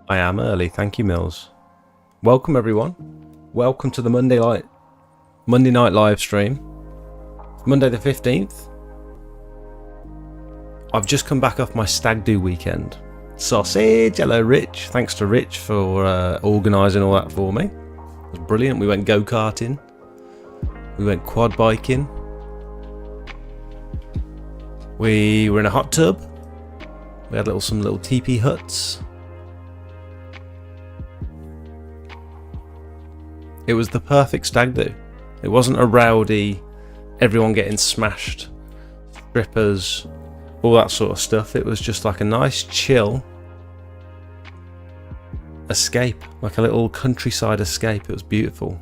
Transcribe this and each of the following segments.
I am early, thank you, Mills. Welcome, everyone. Welcome to the Monday night live stream. Monday the 15th. I've just come back off my stag do weekend. Sausage, hello Rich. Thanks to Rich for organising all that for me. It was brilliant. We went go-karting. We went quad biking. We were in a hot tub. We had some little teepee huts. It was the perfect stag do. It wasn't a rowdy, everyone getting smashed, strippers, all that sort of stuff. It was just like a nice chill escape, like a little countryside escape. It was beautiful.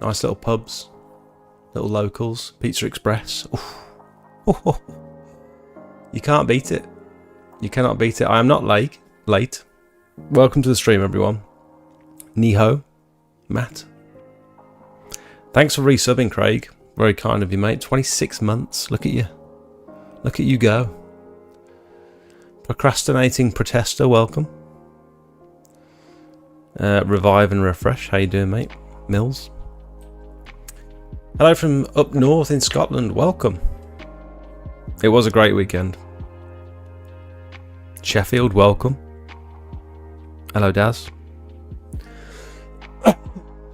Nice little pubs, little locals, Pizza Express. Oof. You can't beat it. You cannot beat it. I am not late. Welcome to the stream, everyone. Niho, Matt. Thanks for resubbing, Craig. Very kind of you, mate. 26 months. Look at you. Look at you go. Procrastinating protester, welcome. Revive and refresh. How you doing, mate? Mills. Hello from up north in Scotland. Welcome. It was a great weekend. Sheffield, welcome. Hello, Daz.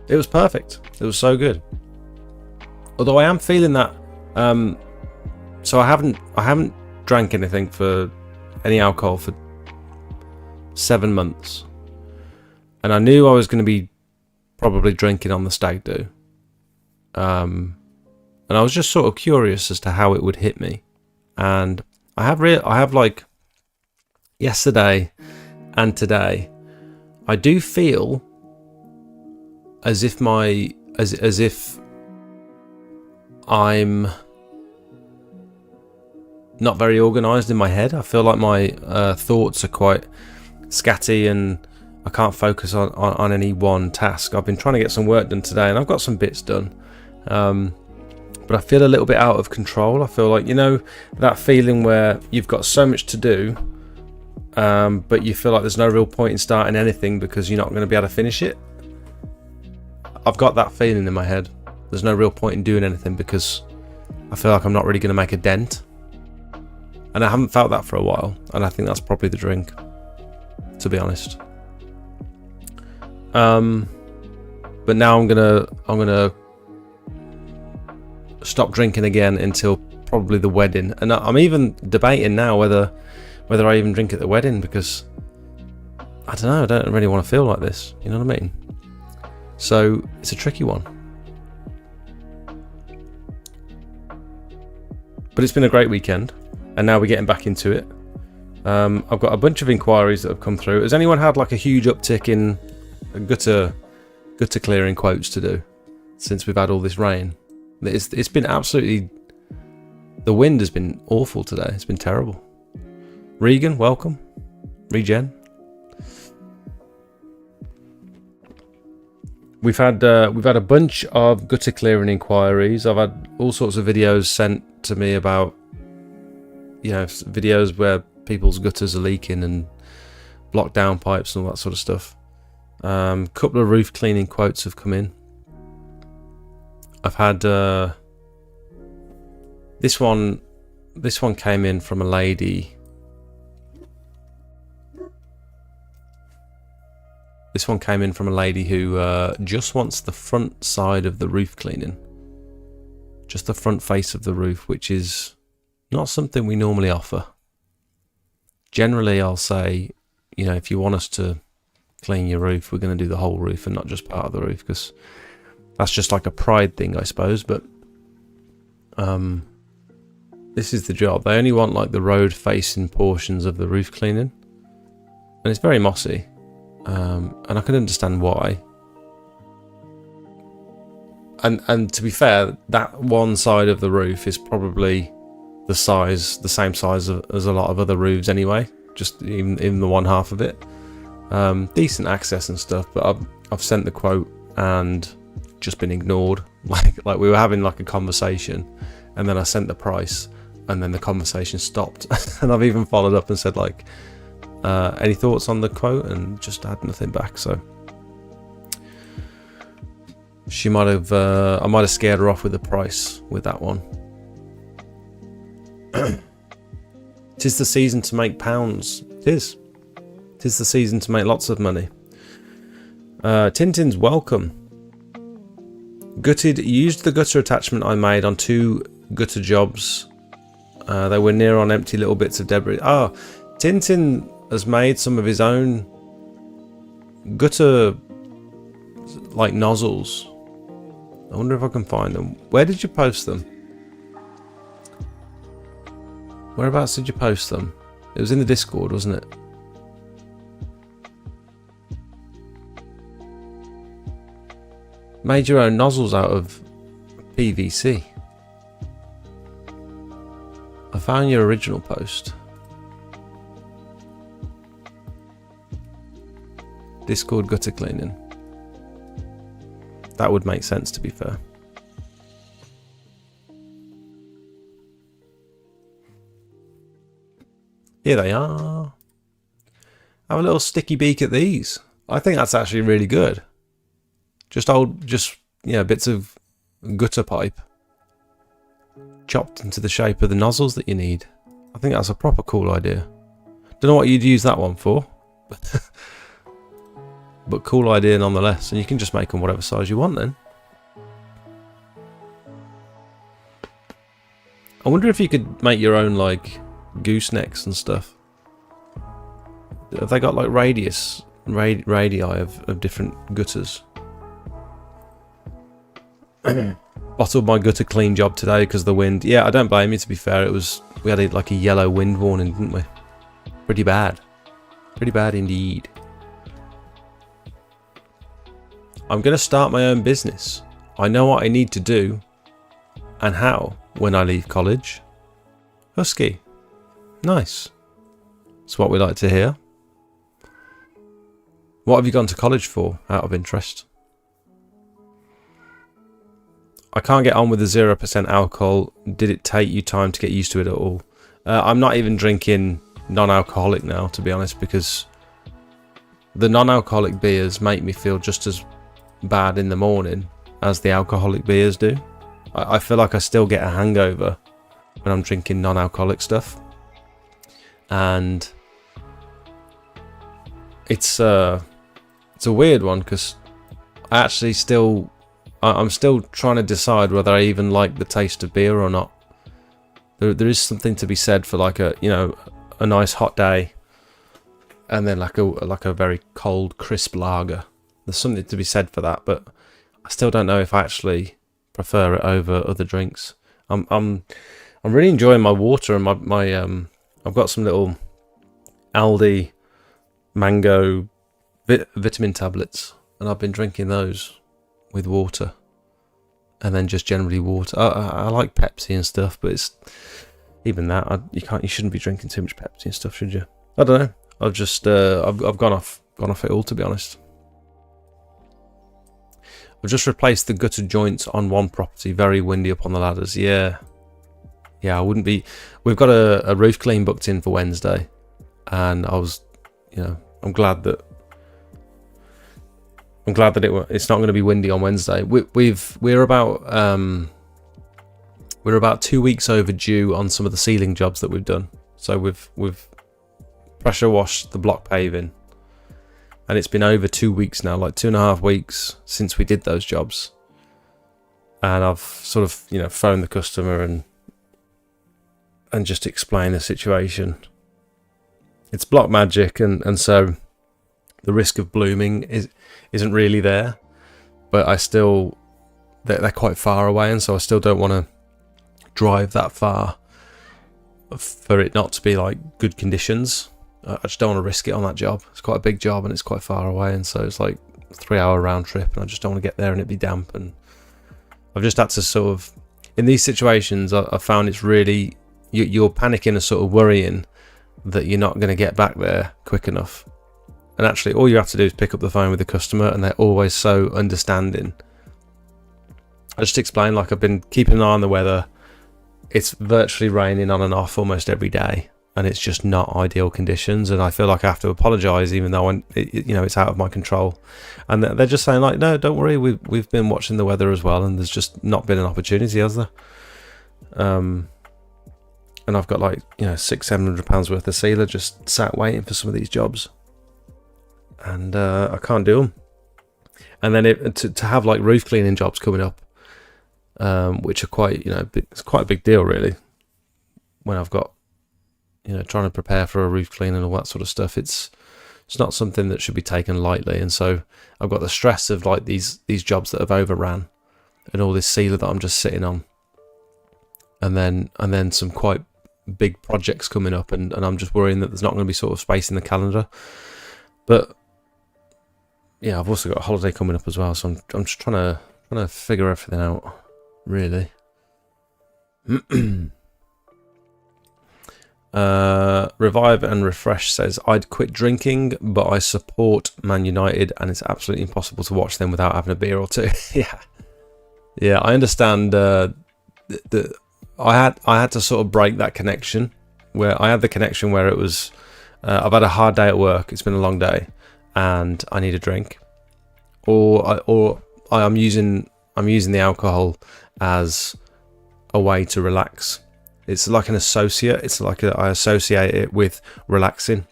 It was perfect. It was so good. Although I am feeling that. So I haven't drank anything for any alcohol for 7 months, and I knew I was going to be probably drinking on the stag do. And I was just sort of curious as to how it would hit me, and I have like yesterday and today, I do feel as if I'm not very organised in my head. I feel like my thoughts are quite scatty and I can't focus on any one task. I've been trying to get some work done today and I've got some bits done. But I feel a little bit out of control. I feel like, that feeling where you've got so much to do, but you feel like there's no real point in starting anything because you're not going to be able to finish it. I've got that feeling in my head. There's no real point in doing anything because I feel like I'm not really going to make a dent. And I haven't felt that for a while. And I think that's probably the drink, to be honest. But now I'm gonna stop drinking again until probably the wedding. And I'm even debating now whether I even drink at the wedding because I don't know. I don't really want to feel like this. You know what I mean? So it's a tricky one. But it's been a great weekend, and now we're getting back into it. I've got a bunch of inquiries that have come through. Has anyone had like a huge uptick in gutter clearing quotes to do since we've had all this rain? It's been absolutely... The wind has been awful today. It's been terrible. Regan, welcome. Regen. We've had a bunch of gutter clearing inquiries. I've had all sorts of videos sent to me about, videos where people's gutters are leaking and blocked down pipes and all that sort of stuff. Couple of roof cleaning quotes have come in. I've had this one came in from a lady. This one came in from a lady who just wants the front side of the roof cleaning. Just the front face of the roof, which is not something we normally offer. Generally, I'll say, if you want us to clean your roof, we're going to do the whole roof and not just part of the roof, because that's just like a pride thing, I suppose. But this is the job. They only want like the road facing portions of the roof cleaning, and it's very mossy. And I can understand why. And to be fair, that one side of the roof is probably the same size as a lot of other roofs anyway. Just even the one half of it. Decent access and stuff, but I've sent the quote and just been ignored. Like we were having like a conversation, and then I sent the price, and then the conversation stopped. And I've even followed up and said like, Any thoughts on the quote? And just had nothing back, so she might have. I might have scared her off with the price with that one. 'Tis the season to make pounds. It is. 'Tis the season to make lots of money. Tintin's welcome. Gutted used the gutter attachment I made on 2 gutter jobs. They were near on empty little bits of debris. Tintin has made some of his own gutter like nozzles. I wonder if I can find them. Where did you post them? Whereabouts did you post them? It was in the Discord, wasn't it? Made your own nozzles out of PVC. I found your original post. Discord gutter cleaning. That would make sense, to be fair. Here they are. Have a little sticky beak at these. I think that's actually really good. Just bits of gutter pipe chopped into the shape of the nozzles that you need. I think that's a proper cool idea. Don't know what you'd use that one for, but cool idea nonetheless. And you can just make them whatever size you want then. I wonder if you could make your own like goosenecks and stuff. Have they got like radii of different gutters? Bottled my gutter clean job today because of the wind. Yeah, I don't blame you, to be fair. We had like a yellow wind warning, didn't we? Pretty bad. Pretty bad indeed. I'm going to start my own business. I know what I need to do and how when I leave college. Husky. Nice. That's what we like to hear. What have you gone to college for, out of interest? I can't get on with the 0% alcohol. Did it take you time to get used to it at all? I'm not even drinking non-alcoholic now, to be honest, because the non-alcoholic beers make me feel just as bad in the morning as the alcoholic beers do. I feel like I still get a hangover when I'm drinking non-alcoholic stuff. And it's a weird one because I'm still trying to decide whether I even like the taste of beer or not. There is something to be said for like a nice hot day, and then like a very cold crisp lager. There's something to be said for that, but I still don't know if I actually prefer it over other drinks. I'm really enjoying my water and my I've got some little Aldi mango vitamin tablets, and I've been drinking those with water, and then just generally water. I like Pepsi and stuff, but it's even that you shouldn't be drinking too much Pepsi and stuff, should you? I don't know. I've just I've gone off it all, to be honest. I've just replaced the gutter joints on one property. Very windy up on the ladders. Yeah, I wouldn't be. We've got a roof clean booked in for Wednesday, and I was, I'm glad that it's not going to be windy on Wednesday. We're about 2 weeks overdue on some of the ceiling jobs that we've done. So we've pressure washed the block paving, and it's been over 2 weeks now, like 2.5 weeks since we did those jobs. And I've sort of phoned the customer and just explained the situation. It's block magic, and so the risk of blooming isn't really there, but they're quite far away, and so I still don't want to drive that far for it not to be like good conditions. I just don't want to risk it on that job. It's quite a big job and it's quite far away, and so it's like a 3-hour round trip, and I just don't want to get there and it be damp. And I've just had to sort of, in these situations, I found it's really, you're panicking and sort of worrying that you're not going to get back there quick enough. And actually, all you have to do is pick up the phone with the customer, and they're always so understanding. I just explained, like, I've been keeping an eye on the weather. It's virtually raining on and off almost every day. and it's just not ideal conditions, and I feel like I have to apologise even though it's out of my control. And they're just saying like, no, don't worry, we've been watching the weather as well, and there's just not been an opportunity, has there? And I've got like £600-700 worth of sealer just sat waiting for some of these jobs, and I can't do them. And then to have like roof cleaning jobs coming up, which are quite it's quite a big deal really. When I've got trying to prepare for a roof clean and all that sort of stuff, it's not something that should be taken lightly. And so I've got the stress of like these jobs that have overran, and all this sealer that I'm just sitting on, and then some quite big projects coming up, and I'm just worrying that there's not going to be sort of space in the calendar. But yeah, I've also got a holiday coming up as well, so I'm just trying to figure everything out, really. Revive and Refresh says, I'd quit drinking, but I support Man United, and it's absolutely impossible to watch them without having a beer or two. Yeah, I understand. I had to sort of break that connection, where I had the connection where it was, I've had a hard day at work, it's been a long day, and I need a drink, or I'm using the alcohol as a way to relax. It's like an associate. It's like I associate it with relaxing,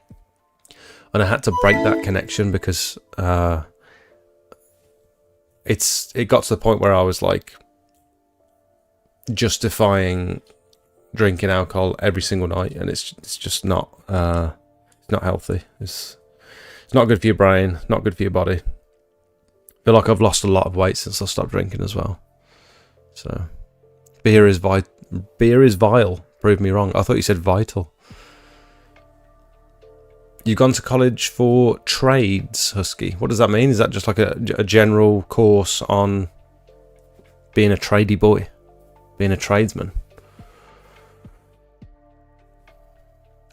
and I had to break that connection because it got to the point where I was like justifying drinking alcohol every single night, and it's just not healthy. It's not good for your brain, not good for your body. I feel like I've lost a lot of weight since I stopped drinking as well. So beer is vile. Prove me wrong. I thought you said vital. You've gone to college for trades, Husky. What does that mean? Is that just like a general course on being a tradie boy, being a tradesman?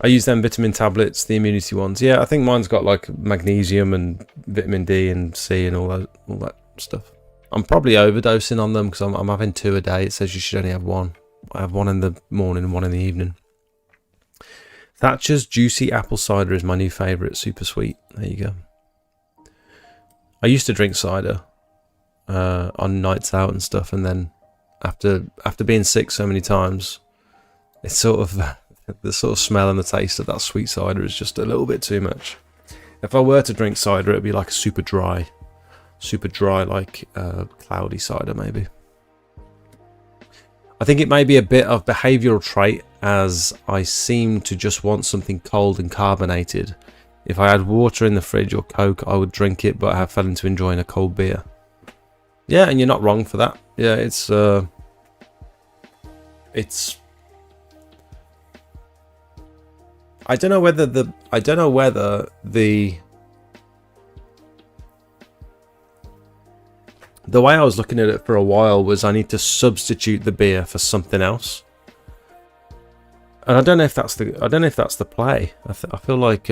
I use them vitamin tablets, the immunity ones. Yeah, I think mine's got like magnesium and vitamin D and C and all that stuff. I'm probably overdosing on them because I'm having 2 a day. It says you should only have 1. I have 1 in the morning and 1 in the evening. Thatcher's Juicy Apple Cider is my new favourite. Super sweet. There you go. I used to drink cider on nights out and stuff, and then after being sick so many times, it's sort of the sort of smell and the taste of that sweet cider is just a little bit too much. If I were to drink cider, it'd be like a super dry, like cloudy cider maybe. I think it may be a bit of behavioural trait, as I seem to just want something cold and carbonated. If I had water in the fridge or Coke, I would drink it, but I have fell into enjoying a cold beer. Yeah, and you're not wrong for that. Yeah, it's I don't know whether the way I was looking at it for a while was I need to substitute the beer for something else, and I don't know if that's the play. I feel like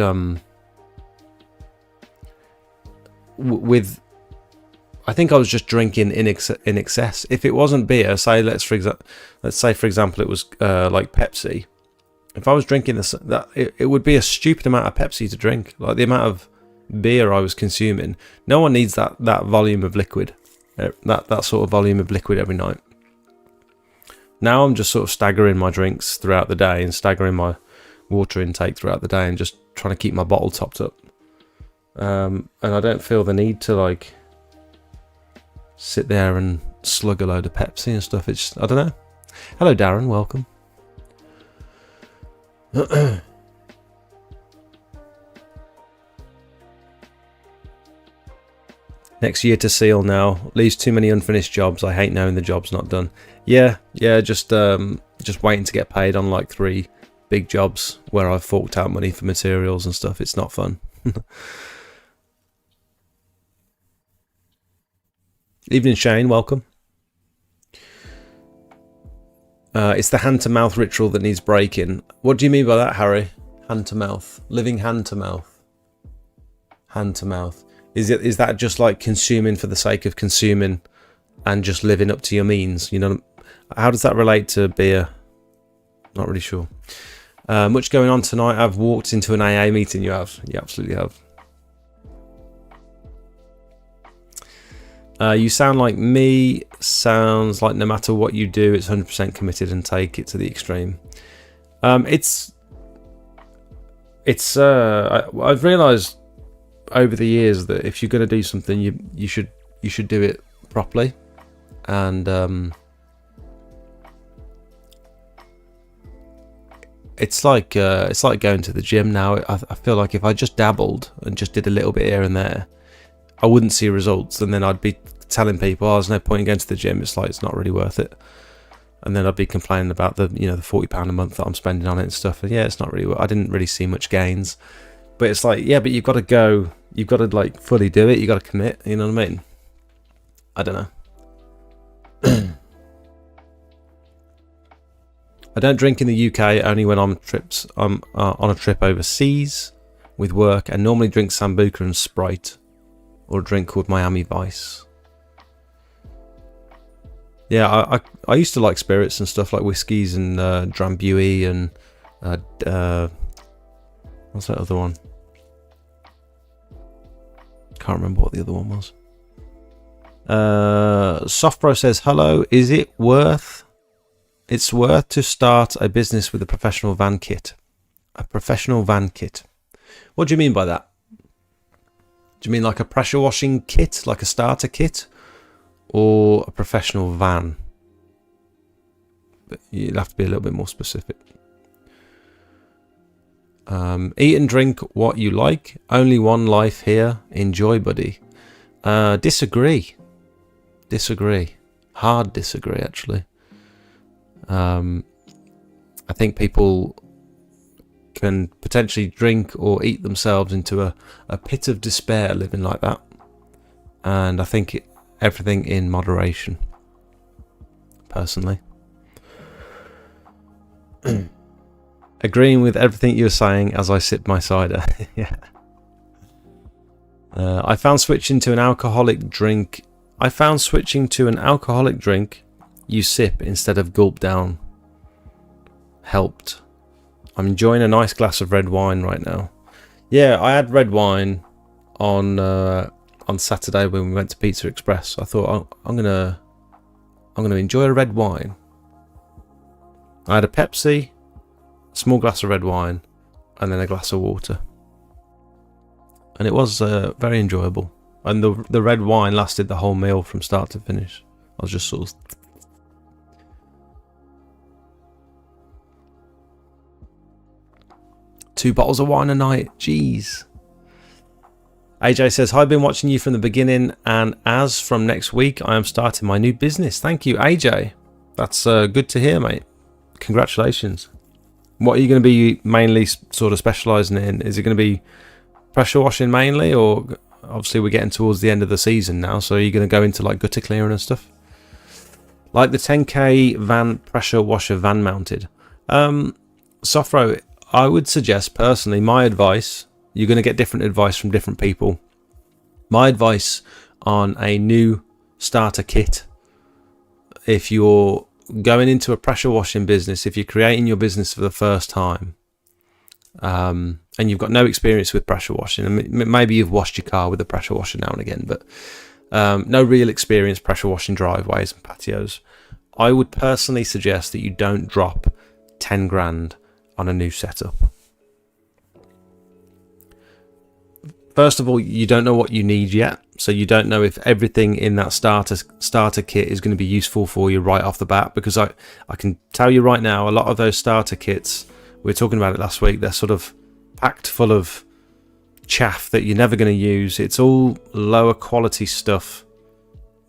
I think I was just drinking in excess. If it wasn't beer, let's say for example it was like Pepsi. If I was drinking this, it would be a stupid amount of Pepsi to drink. Like the amount of beer I was consuming. No one needs that volume of liquid. That sort of volume of liquid every night. Now I'm just sort of staggering my drinks throughout the day and staggering my water intake throughout the day and just trying to keep my bottle topped up. And I don't feel the need to like sit there and slug a load of Pepsi and stuff. It's I don't know. Hello Darren, welcome. Next year to Seal now. Leaves too many unfinished jobs. I hate knowing the job's not done. Yeah, just waiting to get paid on like 3 big jobs where I've forked out money for materials and stuff. It's not fun. Evening Shane, welcome. It's the hand-to-mouth ritual that needs breaking. What do you mean by that, Harry? Hand-to-mouth. Living hand-to-mouth. Hand-to-mouth. Is that just like consuming for the sake of consuming and just living up to your means? You know, how does that relate to beer? Not really sure. Much going on tonight. I've walked into an AA meeting. You have. You absolutely have. You sound like me. Sounds like no matter what you do, it's 100% committed and take it to the extreme. I've realised over the years that if you're going to do something, you should do it properly, and it's like going to the gym now. I feel like if I just dabbled and just did a little bit here and there, I wouldn't see results, and then I'd be telling people, "Oh, there's no point in going to the gym. It's like it's not really worth it." And then I'd be complaining about the the £40 a month that I'm spending on it and stuff. And yeah, it's not really. I didn't really see much gains, but it's like, yeah, but you've got to go. You've got to like fully do it. You got to commit. You know what I mean? I don't know. I don't drink in the UK, only when I'm on a trip overseas with work, and normally drink Sambuca and Sprite, or a drink called Miami Vice. Yeah, I used to like spirits and stuff like whiskies and Drambuie and what's that other one? Can't remember what the other one was. Softbro says, hello, is it worth... It's worth to start a business with a professional van kit. A professional van kit. What do you mean by that? Do you mean like a pressure washing kit, like a starter kit? Or a professional van? But you'll have to be a little bit more specific. Eat and drink what you like. Only one life here. Enjoy, buddy. Disagree. Hard disagree, actually. I think people can potentially drink or eat themselves into a pit of despair living like that. And I think everything in moderation, personally. Agreeing with everything you're saying as I sip my cider. Yeah. I found switching to an alcoholic drink you sip instead of gulp down helped. I'm enjoying a nice glass of red wine right now. Yeah, I had red wine on Saturday when we went to Pizza Express. I thought I'm gonna enjoy a red wine. I had a Pepsi, a small glass of red wine, and then a glass of water, and it was very enjoyable. And the red wine lasted the whole meal from start to finish. I was just sort of... 2 bottles of wine a night. Jeez. AJ says, hi, I've been watching you from the beginning, and as from next week, I am starting my new business. Thank you, AJ. That's good to hear, mate. Congratulations. What are you going to be mainly sort of specialising in? Is it going to be pressure washing mainly, or obviously we're getting towards the end of the season now, so are you going to go into like gutter clearing and stuff? Like the 10k van pressure washer van mounted. Sofro, I would suggest personally, my advice, you're going to get different advice from different people. My advice on a new starter kit, if you're going into a pressure washing business, if you're creating your business for the first time, and you've got no experience with pressure washing, and maybe you've washed your car with a pressure washer now and again, but no real experience pressure washing driveways and patios, I would personally suggest that you don't drop 10 grand on a new setup. First of all, you don't know what you need yet, so you don't know if everything in that starter kit is going to be useful for you right off the bat, because I can tell you right now, a lot of those starter kits, we were talking about it last week, they're sort of packed full of chaff that you're never going to use. It's all lower quality stuff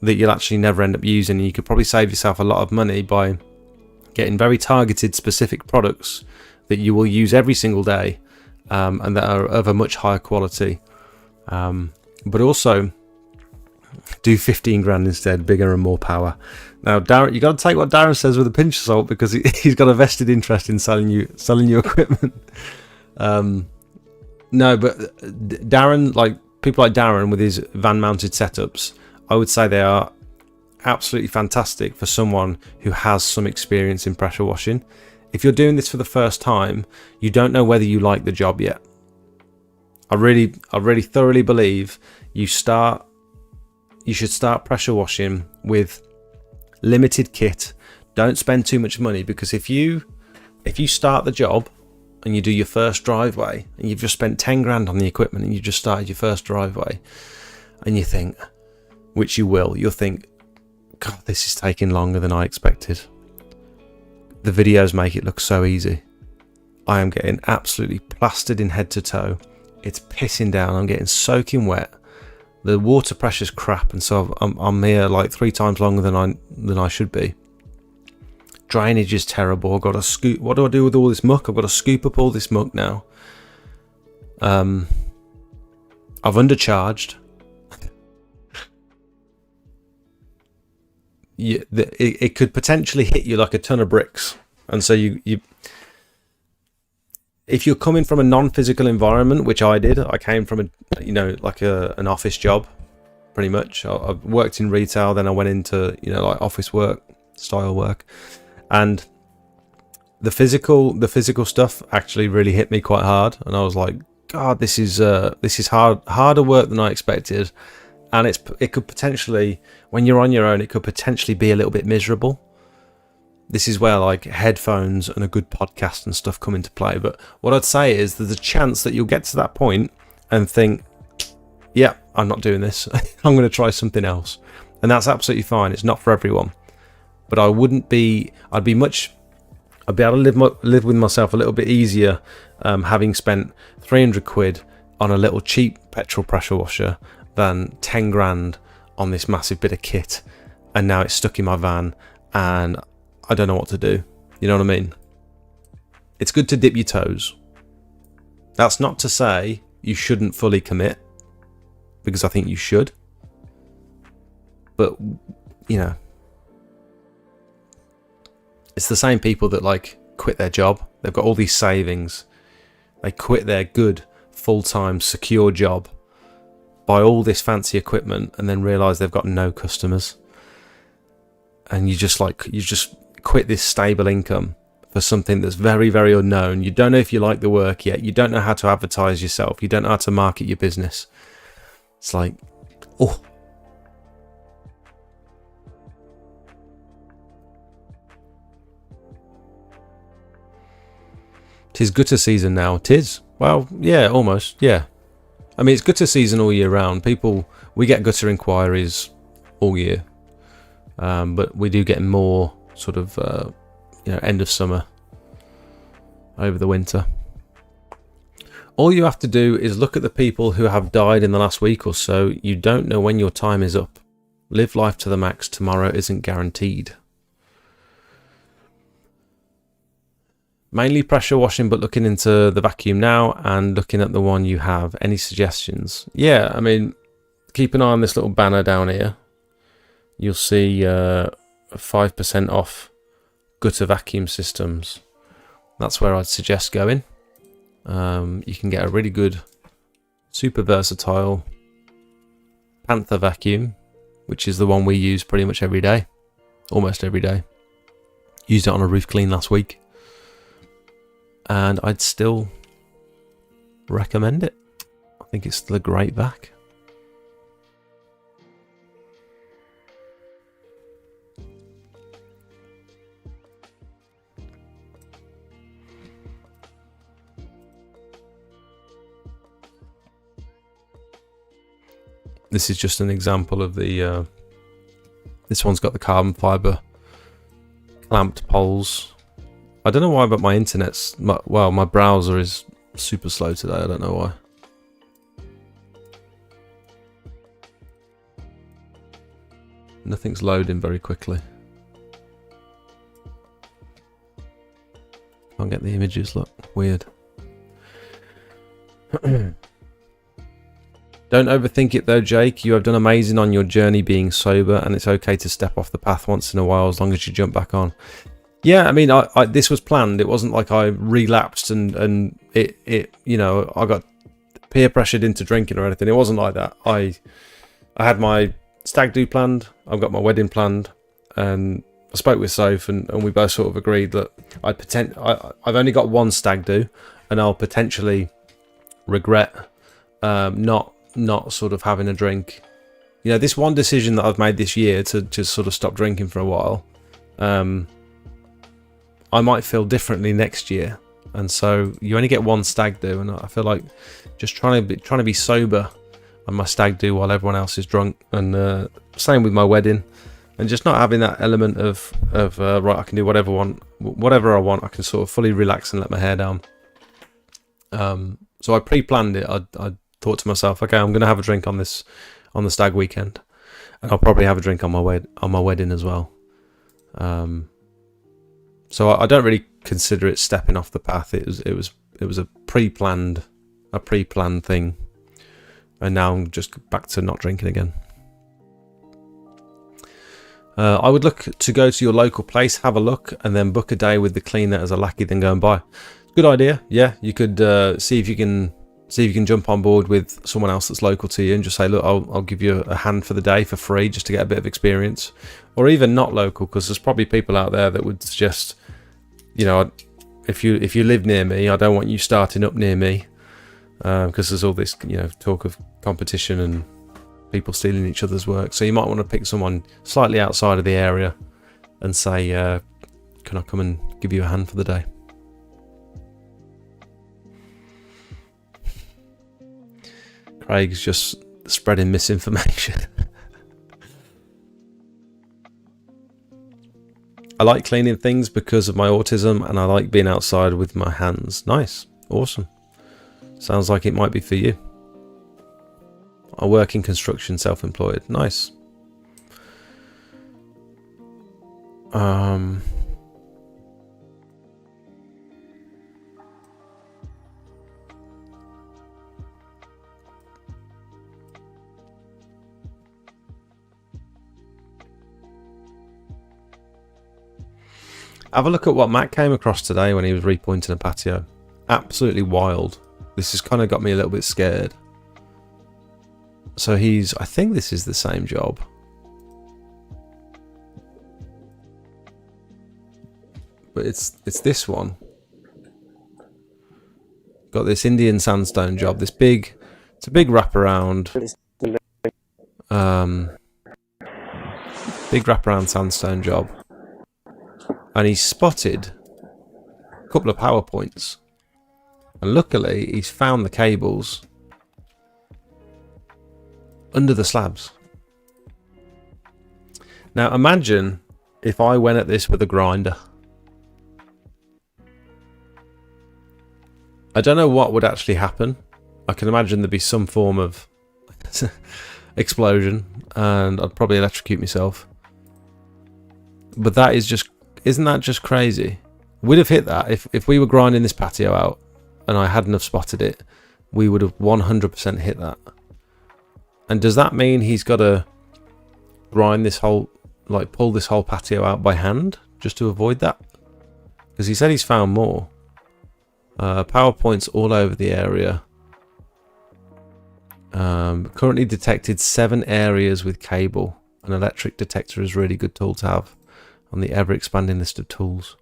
that you'll actually never end up using, and you could probably save yourself a lot of money by getting very targeted specific products that you will use every single day, and that are of a much higher quality, but also do 15 grand instead, bigger and more power. Now, Darren, you got to take what Darren says with a pinch of salt, because he's got a vested interest in selling you equipment. No, but Darren, like people like Darren with his van mounted setups, I would say they are absolutely fantastic for someone who has some experience in pressure washing. If you're doing this for the first time, you don't know whether you like the job yet. I really thoroughly believe you should start pressure washing with limited kit. Don't spend too much money, because if you start the job and you do your first driveway and you've just spent 10 grand on the equipment and you just started your first driveway, and you think, which you will, you'll think, God, this is taking longer than I expected. The videos make it look so easy. I am getting absolutely plastered in head to toe. It's pissing down. I'm getting soaking wet. The water pressure's crap, and so I'm here like 3 times longer than I should be. Drainage is terrible. I've got to scoop. What do I do with all this muck? I've got to scoop up all this muck now. I've undercharged. It could potentially hit you like a ton of bricks, and so you if you're coming from a non-physical environment, which I did, I came from an office job, pretty much. I worked in retail, then I went into like office work, style work, and the physical stuff actually really hit me quite hard, and I was like, God, this is harder work than I expected. And it could potentially, when you're on your own, it could potentially be a little bit miserable. This is where like headphones and a good podcast and stuff come into play. But what I'd say is there's a chance that you'll get to that point and think, yeah, I'm not doing this. I'm going to try something else. And that's absolutely fine. It's not for everyone. But I'd be able to live with myself a little bit easier, having spent 300 quid on a little cheap petrol pressure washer than 10 grand on this massive bit of kit, and now it's stuck in my van and I don't know what to do. You know what I mean? It's good to dip your toes. That's not to say you shouldn't fully commit, because I think you should. But it's the same people that like quit their job. They've got all these savings. They quit their good full-time secure job, buy all this fancy equipment, and then realize they've got no customers. And you just quit this stable income for something that's very, very unknown. You don't know if you like the work yet. You don't know how to advertise yourself. You don't know how to market your business. It's like, oh. Tis gutter season now. Tis. Well, yeah, almost. Yeah. I mean, it's gutter season all year round. We get gutter inquiries all year, but we do get more sort of, end of summer, over the winter. All you have to do is look at the people who have died in the last week or so. You don't know when your time is up. Live life to the max. Tomorrow isn't guaranteed. Mainly pressure washing, but looking into the vacuum now and looking at the one you have. Any suggestions? Yeah, I mean, keep an eye on this little banner down here. You'll see 5% off gutter vacuum systems. That's where I'd suggest going. You can get a really good, super versatile Panther vacuum, which is the one we use pretty much every day. Almost every day. Used it on a roof clean last week. And I'd still recommend it. I think it's still a great vac. This is just an example of the this one's got the carbon fibre clamped poles. I don't know why, but my browser is super slow today. I don't know why. Nothing's loading very quickly. Can't get the images, look. Weird. Don't overthink it though, Jake. You have done amazing on your journey being sober, and it's okay to step off the path once in a while as long as you jump back on. Yeah, I mean, I this was planned. It wasn't like I relapsed and it I got peer pressured into drinking or anything. It wasn't like that. I had my stag do planned. I've got my wedding planned, and spoke with Soph, and we both sort of agreed that I've only got one stag do, and I'll potentially regret not sort of having a drink. You know, this one decision that I've made this year to just sort of stop drinking for a while, I might feel differently next year. And so you only get one stag do, and I feel like just trying to be sober on my stag do while everyone else is drunk, and same with my wedding, and just not having that element of right, I can do whatever I want. I can sort of fully relax and let my hair down. So I pre-planned it. I thought to myself, okay, I'm going to have a drink on the stag weekend, and I'll probably have a drink on my wedding as well. So I don't really consider it stepping off the path. It was a pre-planned thing, and now I'm just back to not drinking again. I would look to go to your local place, have a look, and then book a day with the cleaner as a lackey, then go and buy. Good idea. Yeah, you could see if you can jump on board with someone else that's local to you, and just say, look, I'll give you a hand for the day for free, just to get a bit of experience. Or even not local, because there's probably people out there that would suggest, you know, if you live near me, I don't want you starting up near me, because there's all this, you know, talk of competition and people stealing each other's work. So you might want to pick someone slightly outside of the area and say, can I come and give you a hand for the day? Craig's just spreading misinformation. I like cleaning things because of my autism, and I like being outside with my hands. Nice. Awesome. Sounds like it might be for you. I work in construction, self-employed. Nice. Have a look at what Matt came across today when he was repointing a patio. Absolutely wild. This has kind of got me a little bit scared. So I think this is the same job. But it's this one. Got this Indian sandstone job. It's a big wraparound. Big wraparound sandstone job. And he's spotted a couple of power points. And luckily, he's found the cables under the slabs. Now imagine if I went at this with a grinder. I don't know what would actually happen. I can imagine there'd be some form of explosion, and I'd probably electrocute myself. But that is just... Isn't that just crazy? We'd have hit that if we were grinding this patio out and I hadn't have spotted it. We would have 100% hit that. And does that mean he's got to grind this whole, like pull this whole patio out by hand just to avoid that? Because he said he's found more. Power points all over the area. Currently detected 7 areas with cable. An electric detector is a really good tool to have on the ever expanding list of tools.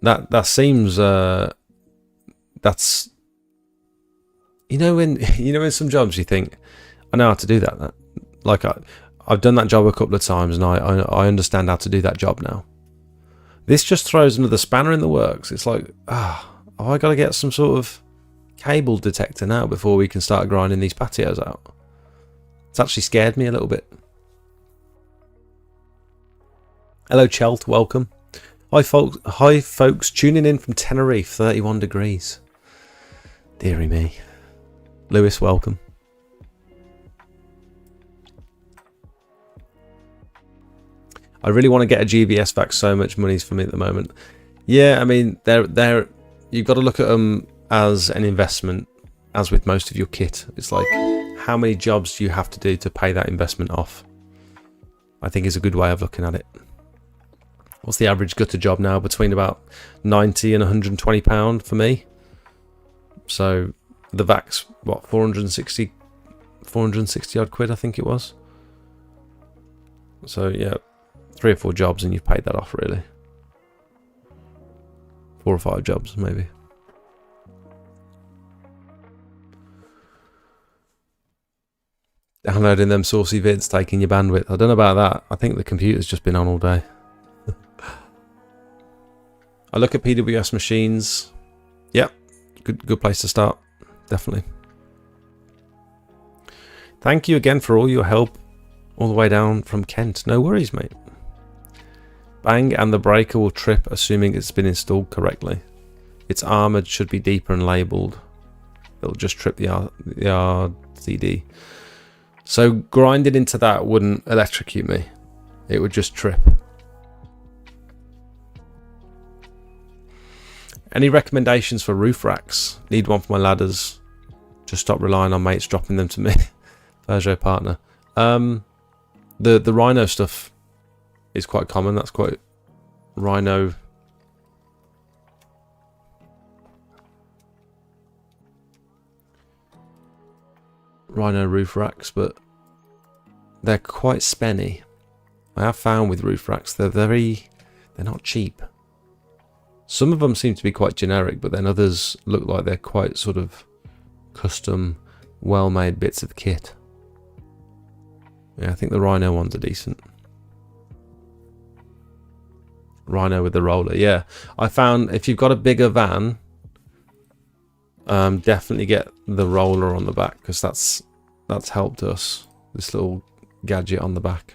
That seems that's, you know when some jobs you think, I know how to do that. Like I've done that job a couple of times, and I understand how to do that job now. This just throws another spanner in the works. It's like, I got to get some sort of cable detector now before we can start grinding these patios out. It's actually scared me a little bit. Hello Chelt, welcome. Hi folks, tuning in from Tenerife, 31 degrees. Deary me. Lewis, welcome. I really want to get a GVS vac, so much money's for me at the moment. Yeah, I mean, they're you've got to look at them as an investment, as with most of your kit. It's like, how many jobs do you have to do to pay that investment off? I think is a good way of looking at it. What's the average gutter job now? Between about 90 and 120 pound for me. So the vac's what, 460 odd quid, I think it was. So yeah, 3 or 4 jobs and you've paid that off, really. 4 or 5 jobs, maybe. Downloading them saucy vids, taking your bandwidth. I don't know about that. I think the computer's just been on all day. I look at PWS machines. Yep, good place to start. Definitely. Thank you again for all your help all the way down from Kent. No worries, mate. Bang, and the breaker will trip assuming it's been installed correctly. It's armoured, should be deeper and labelled. It'll just trip the RCD. So grinding into that wouldn't electrocute me. It would just trip. Any recommendations for roof racks? Need one for my ladders. Just stop relying on mates dropping them to me. Peugeot partner. The Rhino stuff is quite common. That's quite Rhino. Rhino roof racks, but they're quite spenny. I have found with roof racks they're not cheap. Some of them seem to be quite generic, but then others look like they're quite sort of custom, well-made bits of kit. Yeah, I think the Rhino ones are decent. Rhino with the roller, yeah. I found if you've got a bigger van, definitely get the roller on the back, because that's helped us. This little gadget on the back,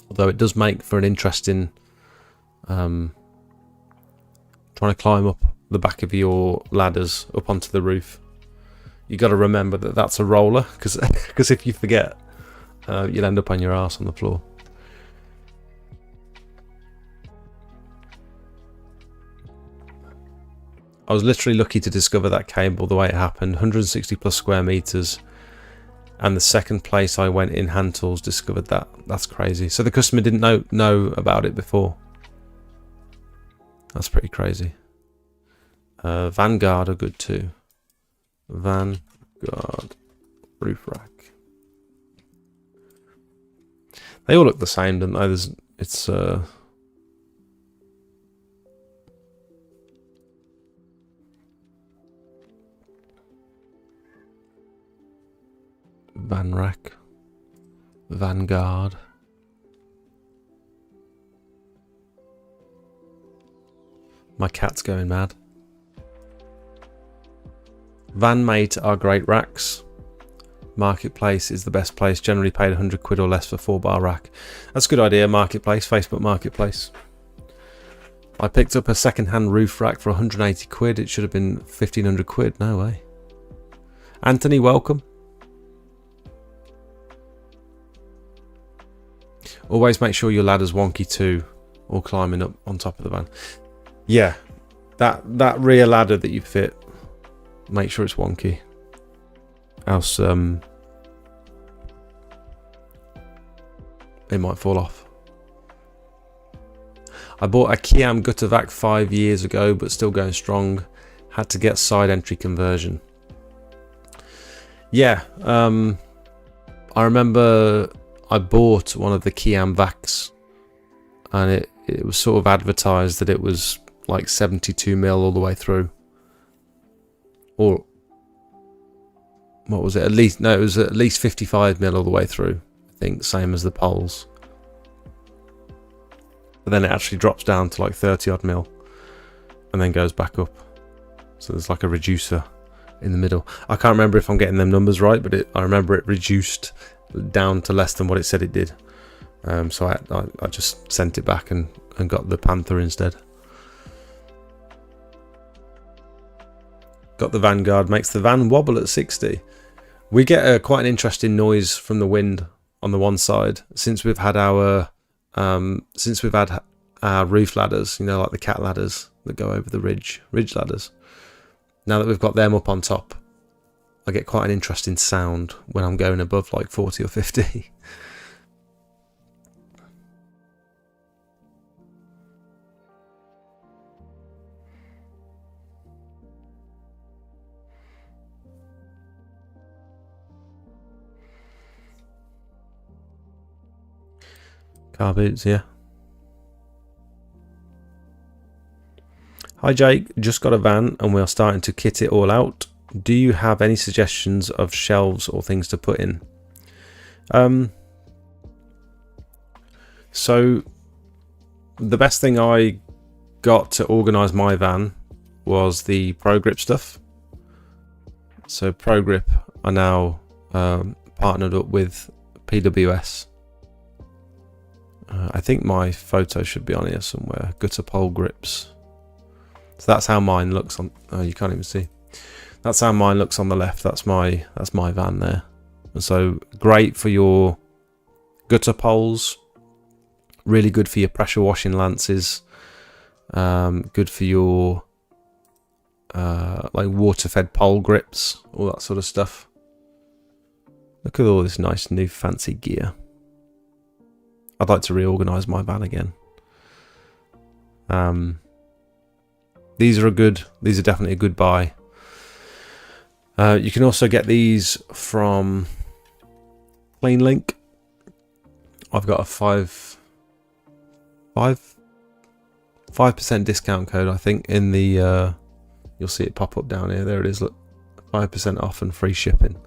although it does make for an interesting trying to climb up the back of your ladders up onto the roof. You got to remember that that's a roller, because if you forget, you'll end up on your arse on the floor. I was literally lucky to discover that cable the way it happened. 160 plus square meters, and the second place I went in hand tools discovered that. That's crazy. So the customer didn't know about it before. That's pretty crazy. Vanguard are good too. Vanguard roof rack. They all look the same, don't they? It's Van rack, Vanguard. My cat's going mad. VanMate are great racks. Marketplace is the best place. Generally paid 100 quid or less for 4-bar rack. That's a good idea. Marketplace, Facebook Marketplace. I picked up a second-hand roof rack for 180 quid. It should have been 1500 quid. No way. Anthony, welcome. Always make sure your ladder's wonky too, or climbing up on top of the van. Yeah, that rear ladder that you fit, make sure it's wonky. Else, it might fall off. I bought a Kiam Guttervac 5 years ago, but still going strong. Had to get side entry conversion. Yeah, I remember I bought one of the Kiam Vacs, and it was sort of advertised that it was like 72 mil all the way through, or what was it? It was at least 55 mil all the way through. I think same as the poles, but then it actually drops down to like 30 odd mil, and then goes back up. So there's like a reducer in the middle. I can't remember if I'm getting them numbers right, but I remember it reduced down to less than what it said it did. So I just sent it back and got the Panther instead. Got the Vanguard, makes the van wobble at 60. We get quite an interesting noise from the wind on the one side since we've had our roof ladders, you know, like the cat ladders that go over the ridge ladders. Now that we've got them up on top, I get quite an interesting sound when I'm going above like 40 or 50. Car boots, yeah. Hi Jake, just got a van and we're starting to kit it all out. Do you have any suggestions of shelves or things to put in? So the best thing I got to organise my van was the ProGrip stuff. So ProGrip are now partnered up with PWS. I think my photo should be on here somewhere. Gutter pole grips. So that's how mine looks on. Oh, you can't even see. That's how mine looks on the left. That's my van there. And so great for your gutter poles. Really good for your pressure washing lances. Good for your like water fed pole grips, all that sort of stuff. Look at all this nice new fancy gear. I'd like to reorganise my van again. These are definitely a good buy. You can also get these from CleanLink. I've got a 5% discount code, I think, in the you'll see it pop up down here. There it is, look. 5% off and free shipping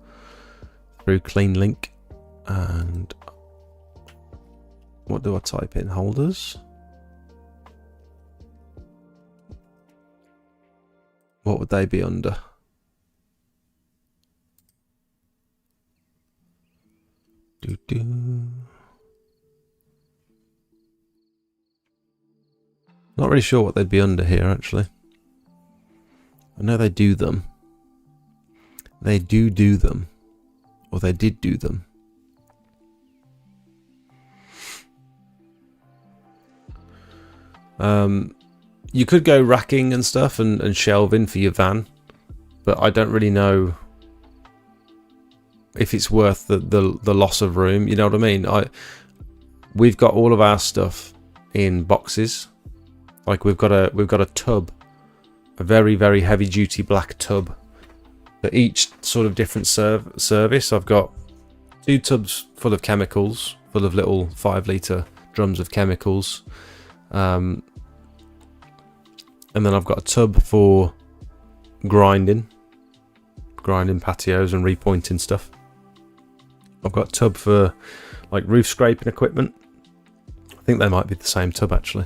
through CleanLink. And what do I type in? Holders? What would they be under? Not really sure what they'd be under here, actually. I know they do them. They do them. Or they did do them. You could go racking and stuff and shelving for your van, but I don't really know if it's worth the loss of room. You know what I mean? We've got all of our stuff in boxes. Like we've got a tub, a very, very heavy duty black tub for each sort of different service. I've got 2 tubs full of chemicals, full of little 5-litre drums of chemicals. And then I've got a tub for grinding patios and repointing stuff. I've got a tub for like roof scraping equipment. I think they might be the same tub actually.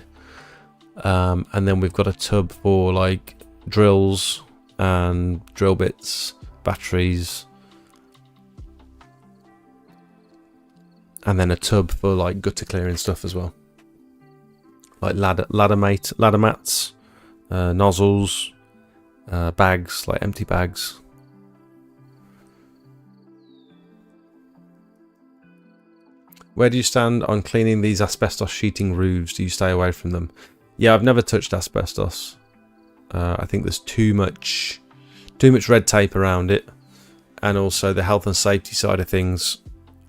And then we've got a tub for like drills and drill bits, batteries, and then a tub for like gutter clearing stuff as well, like ladder mats, nozzles, bags, like empty bags. Where do you stand on cleaning these asbestos sheeting roofs? Do you stay away from them? Yeah, I've never touched asbestos. I think there's too much red tape around it, and also the health and safety side of things.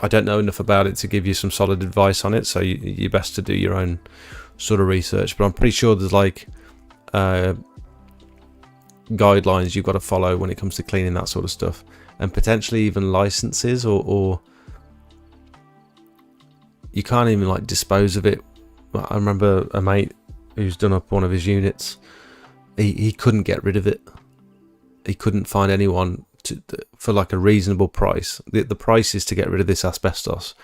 I don't know enough about it to give you some solid advice on it, so you're best to do your own sort of research. But I'm pretty sure there's like guidelines you've got to follow when it comes to cleaning that sort of stuff, and potentially even licenses, or you can't even like dispose of it. I remember a mate who's done up one of his units. He couldn't get rid of it. He couldn't find anyone for like a reasonable price. The prices to get rid of this asbestos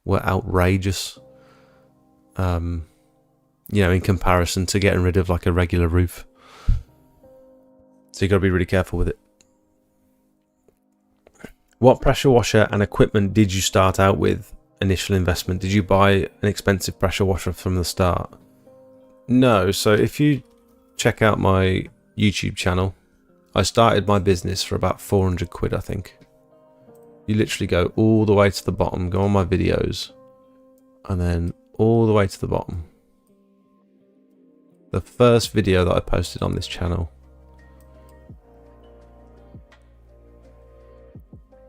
were outrageous. In comparison to getting rid of like a regular roof. So you got to be really careful with it. What pressure washer and equipment did you start out with? Initial investment. Did you buy an expensive pressure washer from the start? No. So if you check out my YouTube channel, I started my business for about 400 quid, I think. You literally go all the way to the bottom, go on my videos, and then all the way to the bottom. The first video that I posted on this channel.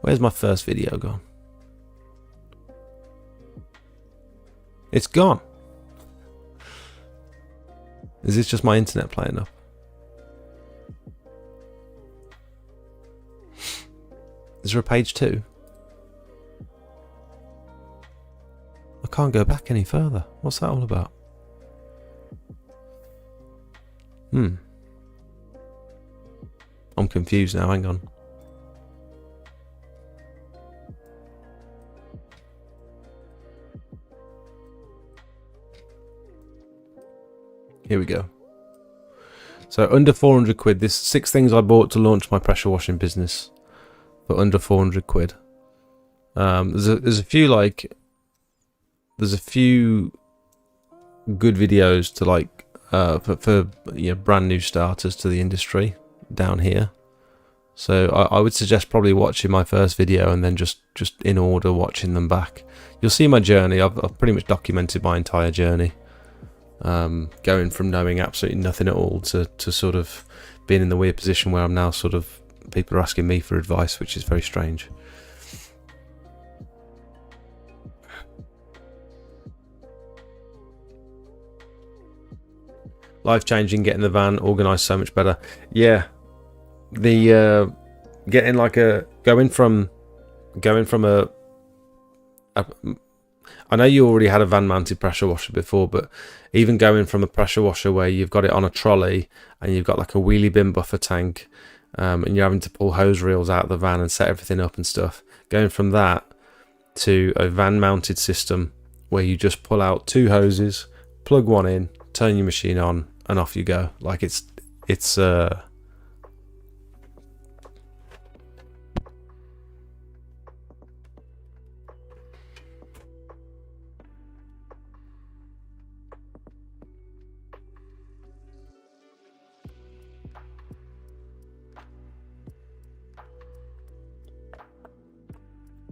Where's my first video gone? It's gone. Is this just my internet playing up? Is there a page 2? I can't go back any further. What's that all about? I'm confused now, hang on. Here we go. So under 400 quid, this 6 things I bought to launch my pressure washing business for under 400 quid. There's a few good videos to like for you know, brand new starters to the industry down here. So I would suggest probably watching my first video and then just in order watching them back. You'll see my journey. I've pretty much documented my entire journey. Going from knowing absolutely nothing at all to sort of being in the weird position where I'm now sort of, people are asking me for advice, which is very strange. Life-changing, getting the van organised so much better. Yeah, the getting like going from a I know you already had a van mounted pressure washer before, but even going from a pressure washer where you've got it on a trolley and you've got like a wheelie bin buffer tank, and you're having to pull hose reels out of the van and set everything up and stuff, going from that to a van mounted system where you just pull out 2 hoses, plug one in, turn your machine on, and off you go. Like it's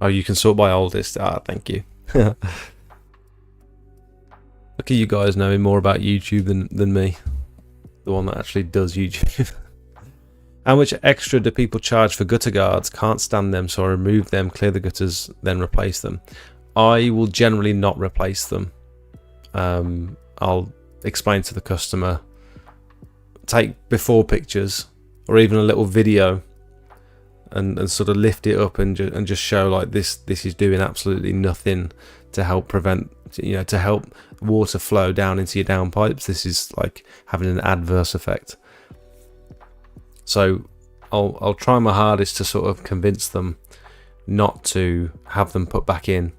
oh, you can sort by oldest. Ah, thank you. Look at you guys knowing more about YouTube than me. The one that actually does YouTube. How much extra do people charge for gutter guards? Can't stand them, so I remove them, clear the gutters, then replace them. I will generally not replace them. I'll explain to the customer, take before pictures or even a little video, and sort of lift it up and just show like this is doing absolutely nothing to help prevent, you know, to help water flow down into your downpipes. This is like having an adverse effect. So I'll try my hardest to sort of convince them not to have them put back in.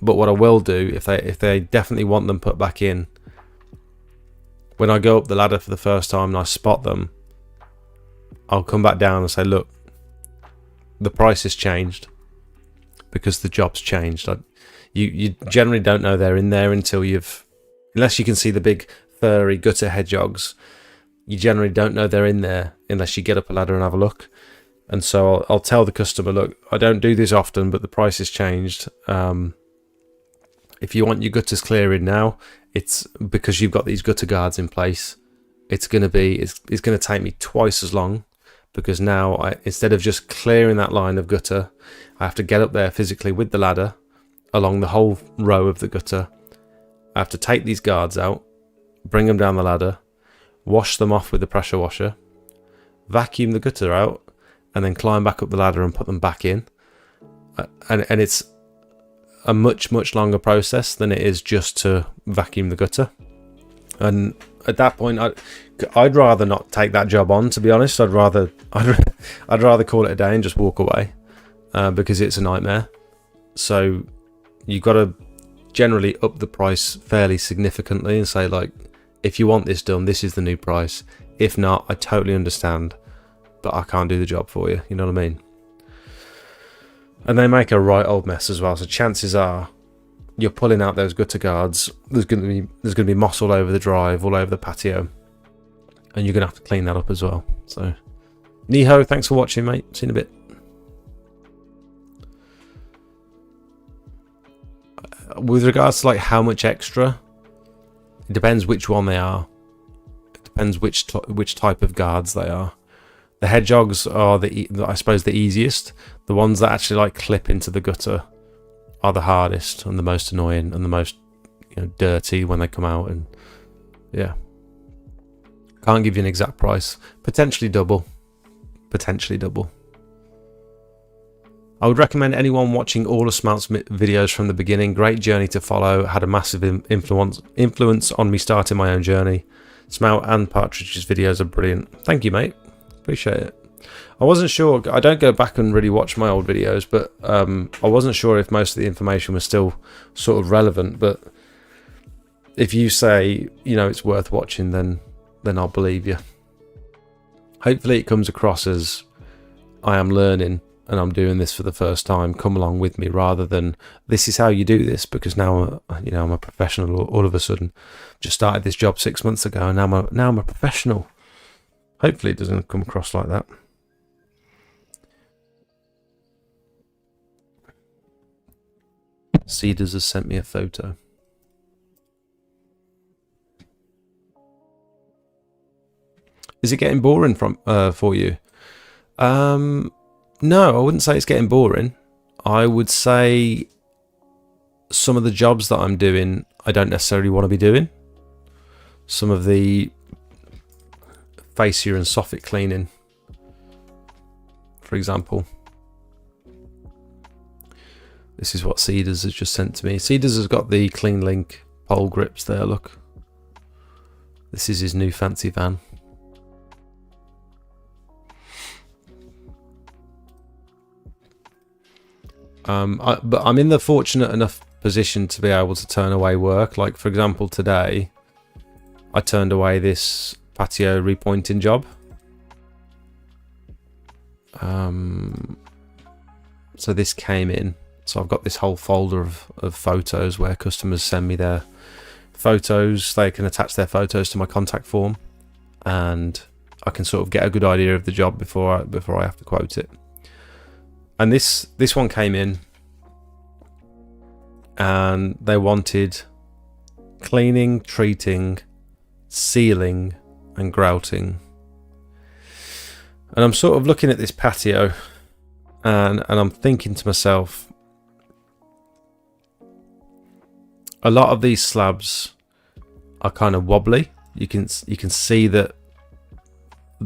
But what I will do, if they definitely want them put back in, when I go up the ladder for the first time and I spot them, I'll come back down and say, look, the price has changed because the job's changed. You generally don't know they're in there until unless you can see the big furry gutter hedgehogs, you generally don't know they're in there unless you get up a ladder and have a look. And so I'll tell the customer, look, I don't do this often, but the price has changed. If you want your gutters clearing now, it's because you've got these gutter guards in place. It's going to take me twice as long, because now instead of just clearing that line of gutter, I have to get up there physically with the ladder along the whole row of the gutter. I have to take these guards out, bring them down the ladder, wash them off with the pressure washer, vacuum the gutter out, and then climb back up the ladder and put them back in. And it's a much longer process than it is just to vacuum the gutter. And at that point, I'd rather not take that job on, to be honest. I'd rather call it a day and just walk away, because it's a nightmare. So you've got to generally up the price fairly significantly and say, like, if you want this done, this is the new price. If not, I totally understand, but I can't do the job for you. You know what I mean? And they make a right old mess as well. So chances are, you're pulling out those gutter guards. There's going to be moss all over the drive, all over the patio, and you're going to have to clean that up as well. So, Niho, thanks for watching, mate. See you in a bit. With regards to like how much extra, it depends which one they are. It depends which type of guards they are. The hedgehogs are I suppose the easiest. The ones that actually like clip into the gutter are the hardest and the most annoying and the most, you know, dirty when they come out. And yeah, can't give you an exact price. Potentially double. I would recommend anyone watching all of Smelt's videos from the beginning. Great journey to follow. Had a massive influence on me starting my own journey. Smelt and Partridge's videos are brilliant. Thank you, mate. Appreciate it. I wasn't sure. I don't go back and really watch my old videos, but I wasn't sure if most of the information was still sort of relevant. But if you say, you know, it's worth watching, then I'll believe you. Hopefully it comes across as I am learning and I'm doing this for the first time. Come along with me, rather than this is how you do this, because now, you know, I'm a professional all of a sudden. Just started this job 6 months ago and now I'm a professional. Hopefully it doesn't come across like that. Cedars has sent me a photo. Is it getting boring for you? No, I wouldn't say it's getting boring. I would say some of the jobs that I'm doing, I don't necessarily want to be doing. Some of the fascia and soffit cleaning, for example. This is what Cedars has just sent to me. Cedars has got the Clean Link pole grips there, look. This is his new fancy van. But I'm in the fortunate enough position to be able to turn away work. Like, for example, today, I turned away this patio repointing job. So this came in. So I've got this whole folder of photos where customers send me their photos. They can attach their photos to my contact form, and I can sort of get a good idea of the job before I have to quote it. And this one came in, and they wanted cleaning, treating, sealing, and grouting. And I'm sort of looking at this patio, and I'm thinking to myself, a lot of these slabs are kind of wobbly. You can see that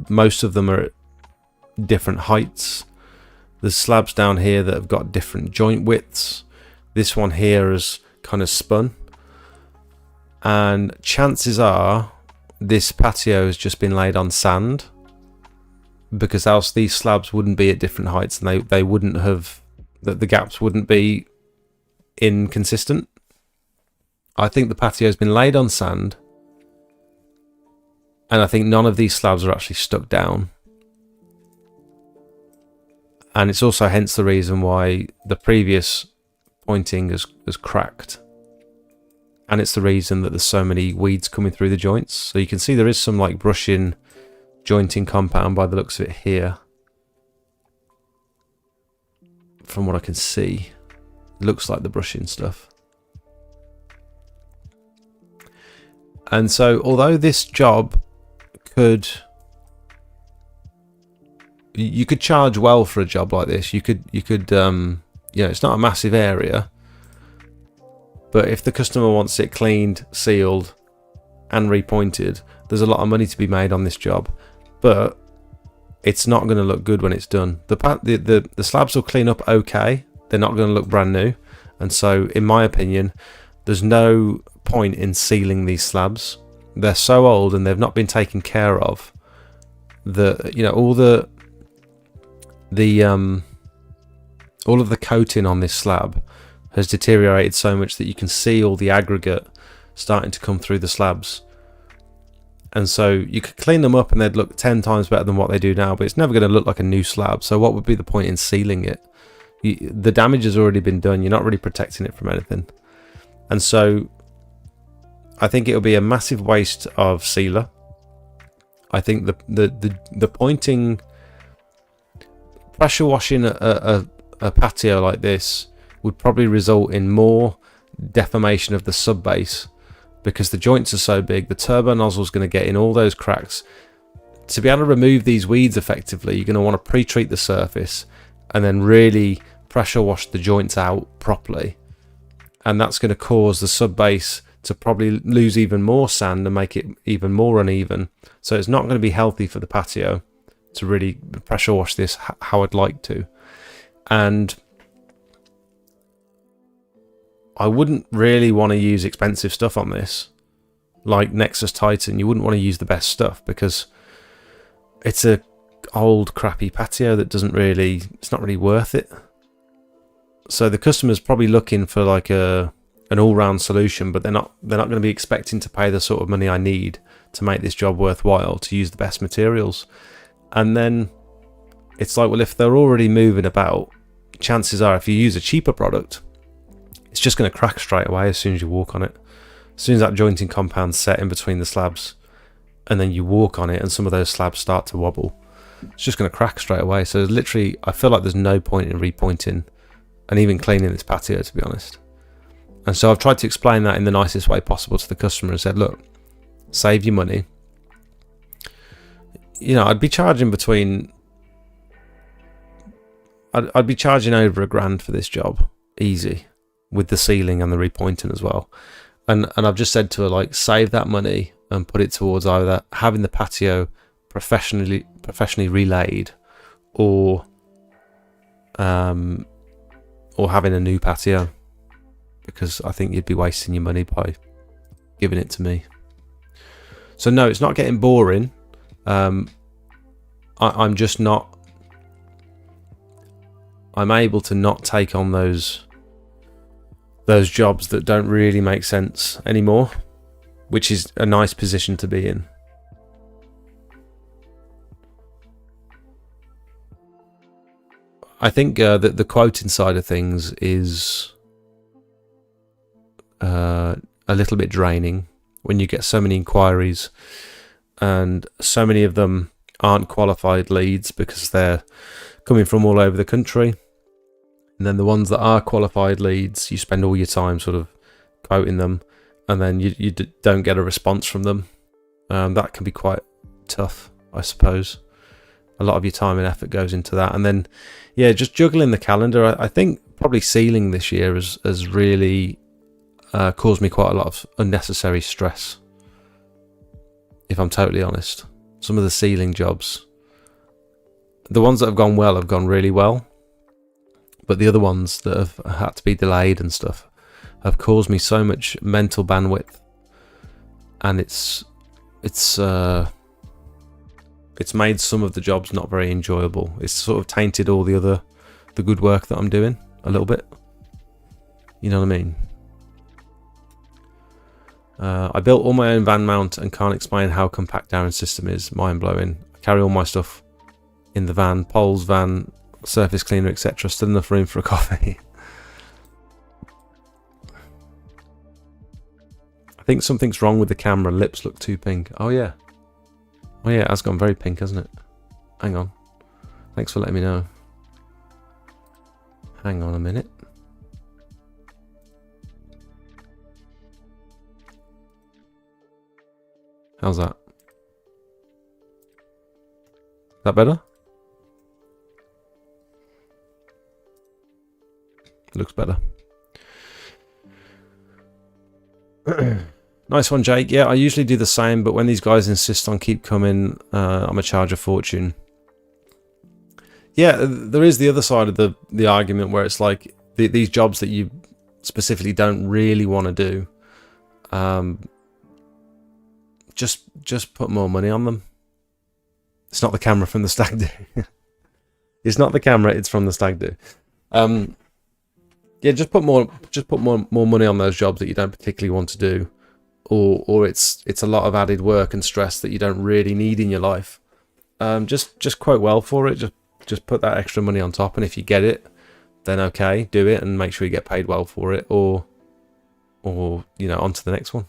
most of them are at different heights. There's slabs down here that have got different joint widths. This one here is kind of spun. And chances are this patio has just been laid on sand, because else these slabs wouldn't be at different heights, and they wouldn't have, the gaps wouldn't be inconsistent. I think the patio has been laid on sand, and I think none of these slabs are actually stuck down. And it's also hence the reason why the previous pointing has cracked. And it's the reason that there's so many weeds coming through the joints. So you can see there is some like brushing, jointing compound by the looks of it here. From what I can see, it looks like the brushing stuff. And so although this job you could charge well for a job like this. You could it's not a massive area, but if the customer wants it cleaned, sealed, and repointed, there's a lot of money to be made on this job. But it's not going to look good when it's done. The slabs will clean up okay. They're not going to look brand new, and so, in my opinion, there's no point in sealing these slabs. They're so old and they've not been taken care of. All of the coating on this slab has deteriorated so much that you can see all the aggregate starting to come through the slabs. And so you could clean them up and they'd look 10 times better than what they do now, but it's never going to look like a new slab. So what would be the point in sealing it? The damage has already been done. You're not really protecting it from anything. And so I think it'll be a massive waste of sealer. I think the pointing, pressure washing a patio like this would probably result in more deformation of the sub base, because the joints are so big. The turbo nozzle is going to get in all those cracks. To be able to remove these weeds effectively, you're going to want to pre-treat the surface and then really pressure wash the joints out properly, and that's going to cause the sub base to probably lose even more sand and make it even more uneven. So it's not going to be healthy for the patio to really pressure wash this how I'd like to. And I wouldn't really want to use expensive stuff on this, like Nexus Titan. You wouldn't want to use the best stuff, because it's old crappy patio that it's not really worth it. So the customer's probably looking for like an all-round solution, but they're not going to be expecting to pay the sort of money I need to make this job worthwhile, to use the best materials. And then it's like, well, if they're already moving about, chances are if you use a cheaper product, it's just going to crack straight away as soon as you walk on it. As soon as that jointing compound's set in between the slabs, and then you walk on it and some of those slabs start to wobble, it's just going to crack straight away. So literally, I feel like there's no point in repointing and even cleaning this patio, to be honest. And so I've tried to explain that in the nicest way possible to the customer and said, look, save your money. You know, I'd be charging over $1,000 for this job, easy, with the sealing and the repointing as well. And I've just said to her, like, save that money and put it towards either having the patio professionally relayed, or having a new patio, because I think you'd be wasting your money by giving it to me. So no, it's not getting boring. I'm just not. I'm able to not take on those jobs that don't really make sense anymore, which is a nice position to be in. I think that the quoting side of things is a little bit draining when you get so many inquiries, and so many of them aren't qualified leads because they're coming from all over the country. And then the ones that are qualified leads, you spend all your time sort of quoting them, and then you don't get a response from them. That can be quite tough, I suppose. A lot of your time and effort goes into that. And then, yeah, just juggling the calendar. I think probably sealing this year has really caused me quite a lot of unnecessary stress, if I'm totally honest. Some of the sealing jobs, the ones that have gone well have gone really well, but the other ones that have had to be delayed and stuff have caused me so much mental bandwidth, and it's made some of the jobs not very enjoyable. It's sort of tainted all the good work that I'm doing a little bit. You know what I mean? I built all my own van mount and can't explain how compact Darren's system is. Mind blowing. I carry all my stuff in the van, poles, van, surface cleaner, etc. Still enough room for a coffee. I think something's wrong with the camera. Lips look too pink. Oh yeah. Oh yeah, it has gone very pink, hasn't it? Hang on. Thanks for letting me know. Hang on a minute. How's that? That better? Looks better. Nice one, Jake. Yeah, I usually do the same, but when these guys insist on keep coming, I'm going to charge a fortune. Yeah, there is the other side of the argument where it's like these jobs that you specifically don't really want to do, just put more money on them. It's not the camera from the stag do. It's not the camera, it's from the stag do. Yeah, just put more money on those jobs that you don't particularly want to do, or it's a lot of added work and stress that you don't really need in your life. Just quote well for it. Just put that extra money on top, and if you get it, then okay, do it and make sure you get paid well for it, or you know, on to the next one.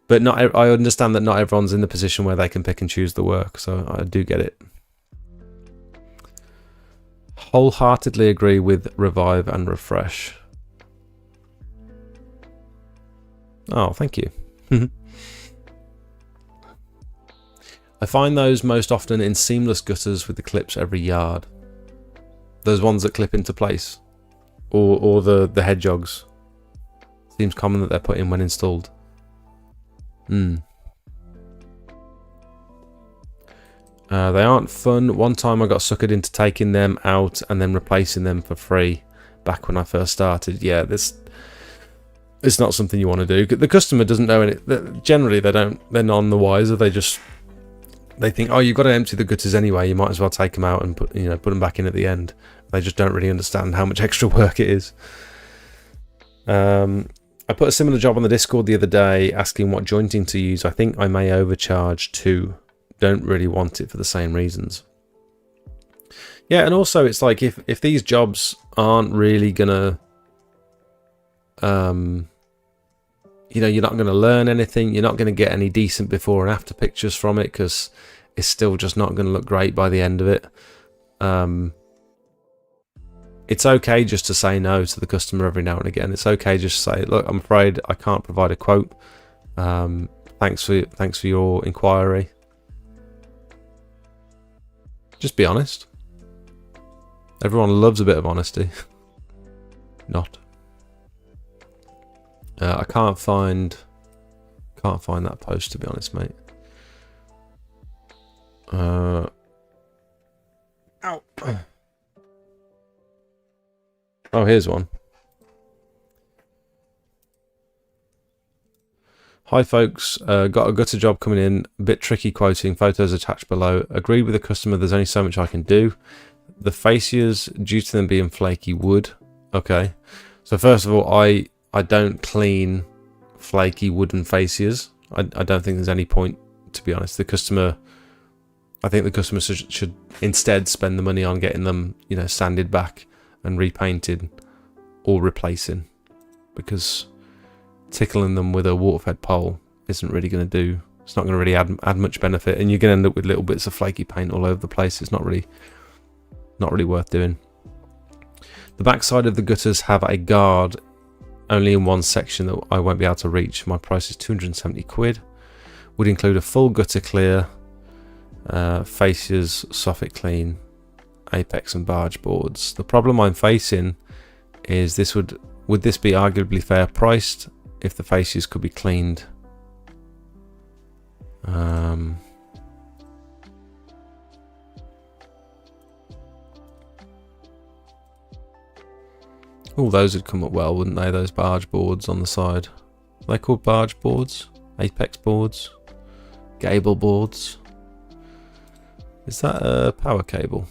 But I understand that not everyone's in the position where they can pick and choose the work, so I do get it. Wholeheartedly agree with revive and refresh. Oh, thank you. I find those most often in seamless gutters with the clips every yard. Those ones that clip into place, or the hedgehogs. Seems common that they're put in when installed. They aren't fun. One time I got suckered into taking them out and then replacing them for free back when I first started. Yeah, it's not something you want to do. The customer doesn't know any. Generally, they're none the wiser. They just they think, oh, you've got to empty the gutters anyway, you might as well take them out and put them back in at the end. They just don't really understand how much extra work it is. I put a similar job on the Discord the other day asking what jointing to use. I think I may overcharge too. Don't really want it for the same reasons. Yeah, and also it's like if these jobs aren't really gonna you're not going to learn anything, you're not going to get any decent before and after pictures from it, because it's still just not going to look great by the end of it. It's okay just to say no to the customer every now and again. It's okay just to say, look, I'm afraid I can't provide a quote. Thanks for your inquiry. Just be honest. Everyone loves a bit of honesty. Not. I can't find that post, to be honest, mate. Ow. Oh, here's one. Hi folks, got a gutter job coming in, a bit tricky quoting, photos attached below. Agreed with the customer, there's only so much I can do. The fascias, due to them being flaky wood. Okay, so first of all, I don't clean flaky wooden fascias. I don't think there's any point, to be honest. I think the customer should instead spend the money on getting them, sanded back and repainted or replacing, because tickling them with a water-fed pole isn't really going to do. It's not going to really add much benefit, and you're going to end up with little bits of flaky paint all over the place. It's not really worth doing. The backside of the gutters have a guard only in one section that I won't be able to reach. My price is 270 quid. Would include a full gutter clear, fascias, soffit clean, apex and barge boards. The problem I'm facing is would this be arguably fair priced if the fascias could be cleaned? Oh, those would come up well, wouldn't they? Those barge boards on the side. Are they called barge boards? Apex boards? Gable boards? Is that a power cable?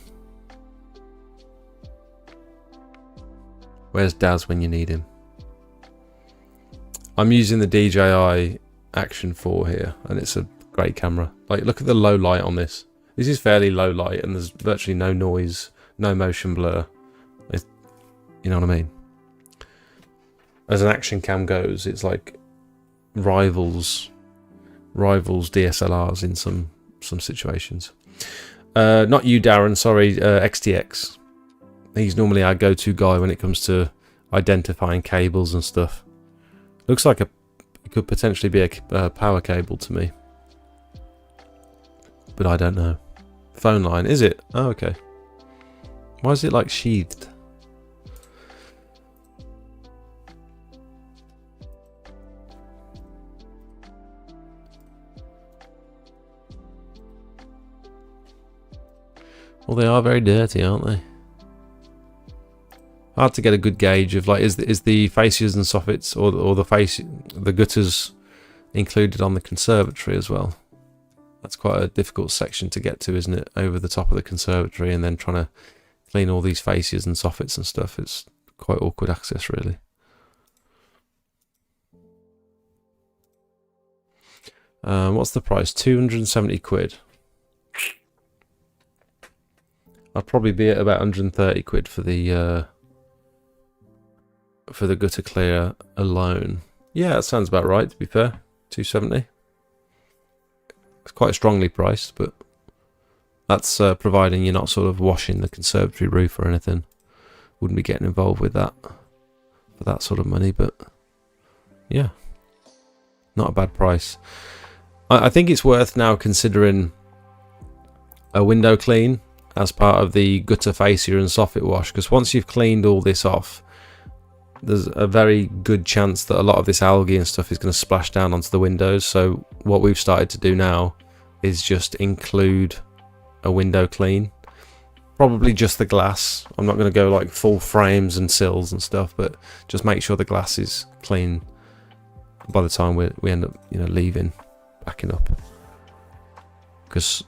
Where's Daz when you need him? I'm using the DJI Action 4 here, and it's a great camera. Like, look at the low light on this. This is fairly low light, and there's virtually no noise, no motion blur. You know what I mean? As an action cam goes, it's like rivals DSLRs in some situations. Not you, Darren. Sorry, XTX. He's normally our go-to guy when it comes to identifying cables and stuff. Looks like it could potentially be a power cable to me, but I don't know. Phone line, is it? Oh, okay. Why is it like sheathed? Well, they are very dirty, aren't they? Hard to get a good gauge of, like, is the fascias and soffits or the gutters included on the conservatory as well? That's quite a difficult section to get to, isn't it? Over the top of the conservatory, and then trying to clean all these fascias and soffits and stuff. It's quite awkward access, really. What's the price? 270 quid. I'd probably be at about 130 quid for the gutter clear alone. Yeah, that sounds about right, to be fair. 270. It's quite strongly priced, but that's providing you're not sort of washing the conservatory roof or anything. Wouldn't be getting involved with that for that sort of money, but yeah, not a bad price. I think it's worth now considering a window clean as part of the gutter fascia and soffit wash, because once you've cleaned all this off, there's a very good chance that a lot of this algae and stuff is going to splash down onto the windows. So what we've started to do now is just include a window clean, probably just the glass. I'm not going to go like full frames and sills and stuff, but just make sure the glass is clean by the time we end up leaving, backing up, because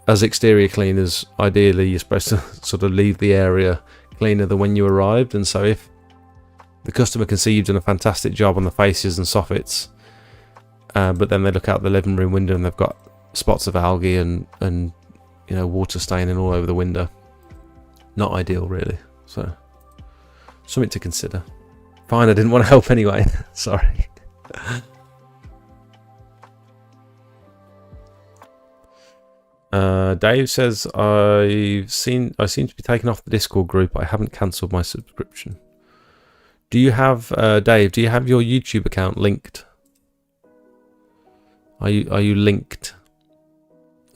as exterior cleaners, ideally you're supposed to sort of leave the area cleaner than when you arrived, and so if the customer can see you've done a fantastic job on the faces and soffits, but then they look out the living room window and they've got spots of algae and you know, water staining all over the window. Not ideal, really. So something to consider. Fine, I didn't want to help anyway. Sorry. Dave says I seem to be taken off the Discord group. I haven't cancelled my subscription. Do you have Dave? Do you have your YouTube account linked? Are you linked?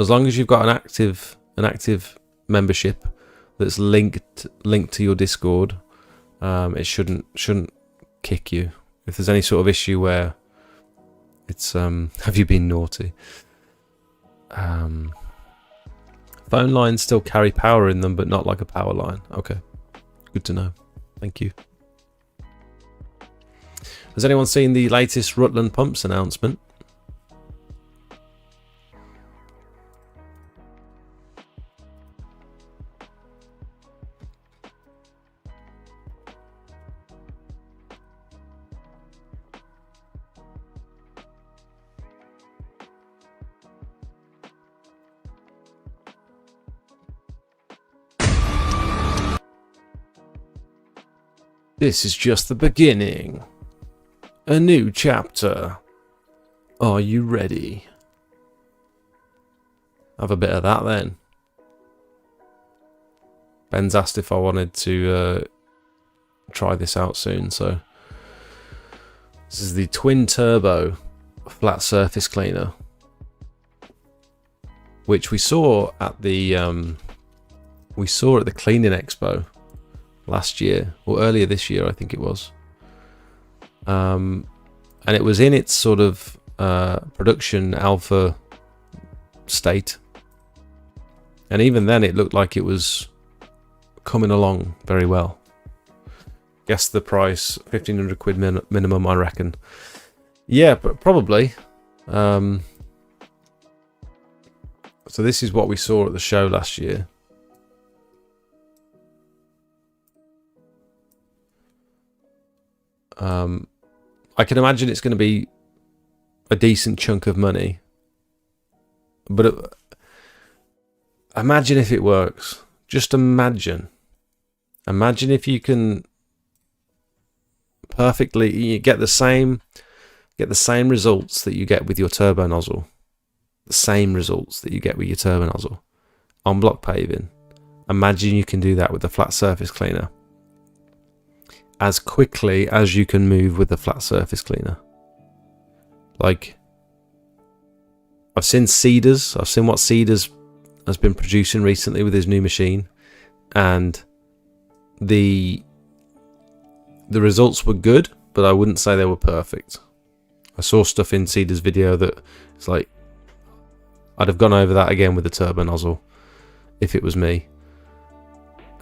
As long as you've got an active membership that's linked to your Discord, it shouldn't kick you. If there's any sort of issue where it's have you been naughty? Phone lines still carry power in them, but not like a power line. Okay, good to know. Thank you. Has anyone seen the latest Rutland Pumps announcement? This is just the beginning. A new chapter. Are you ready? Have a bit of that then. Ben's asked if I wanted to try this out soon, so this is the twin turbo flat surface cleaner, which we saw at the Cleaning Expo last year, or earlier this year, I think it was. And it was in its sort of production alpha state, and even then it looked like it was coming along very well. Guess the price, 1,500 quid minimum, I reckon. Yeah, but probably. So this is what we saw at the show last year. I can imagine it's going to be a decent chunk of money, but imagine if it works. Just imagine if you can perfectly get the same results that you get with your turbo nozzle, the same results that you get with your turbo nozzle on block paving. Imagine you can do that with the flat surface cleaner as quickly as you can move with the flat surface cleaner. Like, I've seen Cedars. I've seen what Cedars has been producing recently with his new machine, and the results were good, but I wouldn't say they were perfect. I saw stuff in Cedars' video that it's like, I'd have gone over that again with the turbo nozzle if it was me.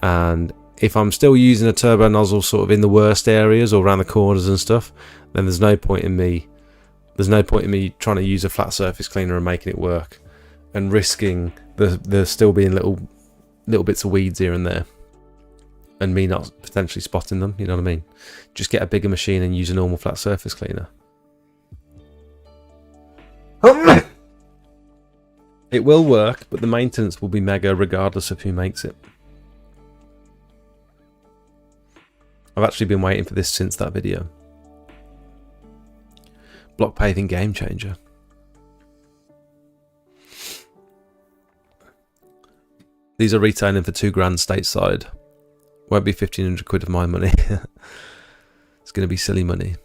And if I'm still using a turbo nozzle sort of in the worst areas or around the corners and stuff, then there's no point in me trying to use a flat surface cleaner and making it work and risking there still being little bits of weeds here and there and me not potentially spotting them. You know what I mean? Just get a bigger machine and use a normal flat surface cleaner. It will work, but the maintenance will be mega regardless of who makes it. I've actually been waiting for this since that video. Block paving game changer. These are retailing for £2,000 stateside. Won't be 1,500 quid of my money. It's going to be silly money.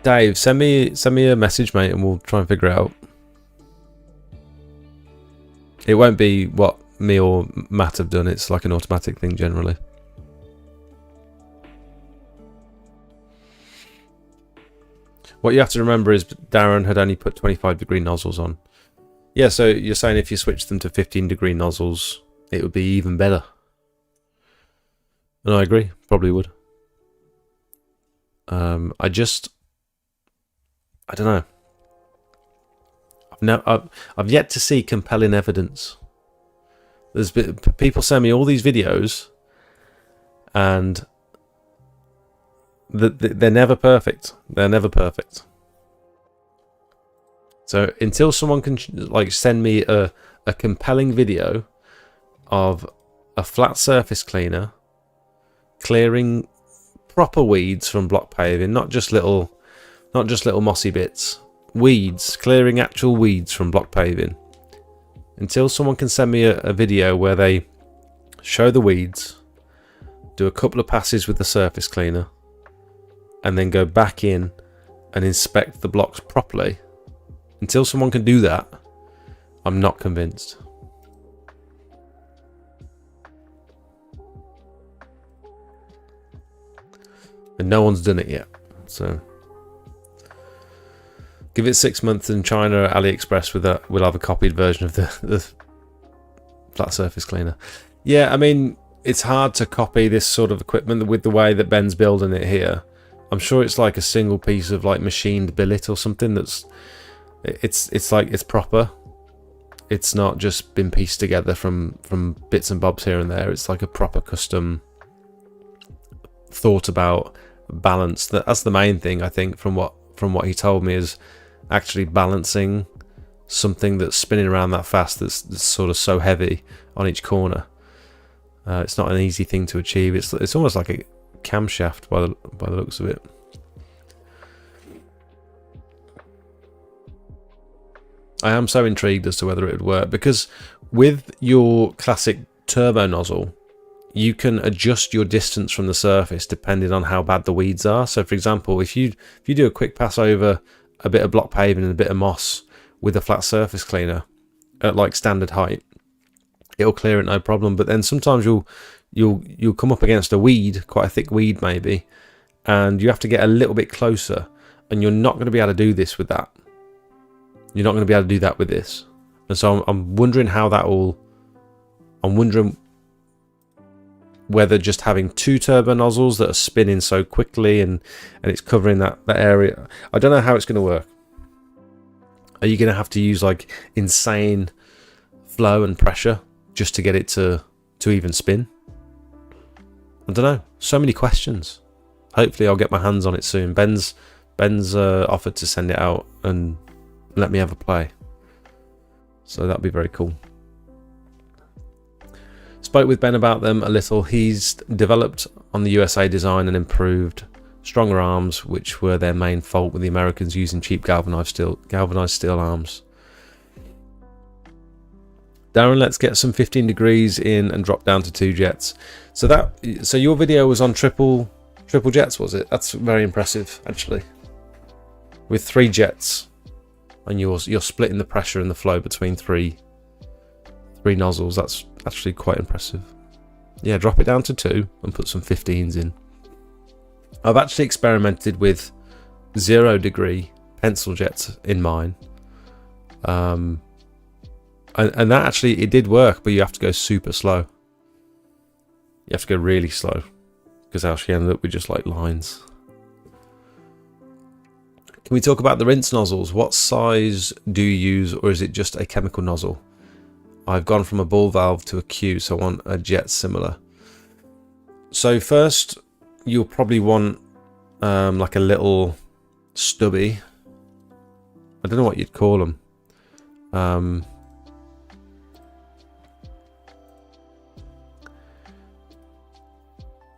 Dave, send me a message, mate, and we'll try and figure it out. It won't be what me or Matt have done. It's like an automatic thing generally. What you have to remember is Darren had only put 25-degree nozzles on. Yeah, so you're saying if you switch them to 15-degree nozzles, it would be even better. And I agree, probably would. I don't know. I've yet to see compelling evidence. There's been, people send me all these videos, and they're never perfect. They're never perfect. So until someone can like send me a compelling video of a flat surface cleaner clearing proper weeds from block paving, not just little mossy bits. Weeds, clearing actual weeds from block paving. Until someone can send me a video where they show the weeds, do a couple of passes with the surface cleaner, and then go back in and inspect the blocks properly. Until someone can do that, I'm not convinced. And no one's done it yet, so give it 6 months in China or AliExpress we'll have a copied version of the flat surface cleaner. Yeah, I mean, it's hard to copy this sort of equipment with the way that Ben's building it here. I'm sure it's like a single piece of like machined billet or something that's it's like it's proper. It's not just been pieced together from bits and bobs here and there. It's like a proper custom thought about balance. That's the main thing, I think, from what he told me, is actually balancing something that's spinning around that fast, that's sort of so heavy on each corner. It's not an easy thing to achieve. It's almost like a camshaft by the looks of it. I am so intrigued as to whether it would work, because with your classic turbo nozzle, you can adjust your distance from the surface depending on how bad the weeds are. So for example, if you do a quick pass over a bit of block paving and a bit of moss with a flat surface cleaner at like standard height, it'll clear it no problem. But then sometimes you'll come up against a weed, quite a thick weed maybe, and you have to get a little bit closer, and you're not going to be able to do this with that. You're not going to be able to do that with this. And so I'm wondering how that all... I'm wondering whether just having two turbo nozzles that are spinning so quickly and it's covering that area. I don't know how it's going to work. Are you going to have to use like insane flow and pressure just to get it to even spin? I don't know. So many questions. Hopefully I'll get my hands on it soon. Ben's offered to send it out and let me have a play. So that'd be very cool. Spoke with Ben about them a little. He's developed on the USA design and improved stronger arms, which were their main fault with the Americans using cheap galvanized steel arms. Darren, let's get some 15 degrees in and drop down to 2 jets. So your video was on triple jets, was it? That's very impressive, actually. With 3 jets, and you're splitting the pressure and the flow between three nozzles. That's actually quite impressive. Yeah, drop it down to 2 and put some 15s in. I've actually experimented with 0 degree pencil jets in mine. And that actually, it did work, but you have to go super slow. You have to go really slow, because else you end up with just like lines. Can we talk about the rinse nozzles? What size do you use, or is it just a chemical nozzle? I've gone from a ball valve to a Q, so I want a jet similar. So first, you'll probably want like a little stubby. I don't know what you'd call them.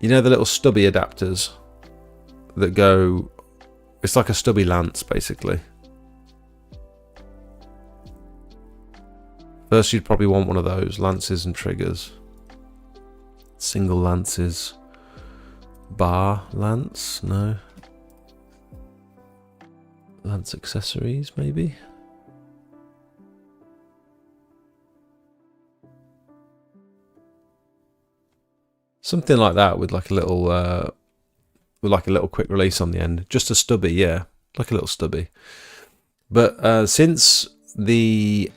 You know the little stubby adapters that go... It's like a stubby lance, basically. First, you'd probably want one of those, lances and triggers. Single lances. Bar lance? No. Lance accessories, maybe? Something like that, with like a little quick release on the end. Just a stubby, yeah, like a little stubby. But since the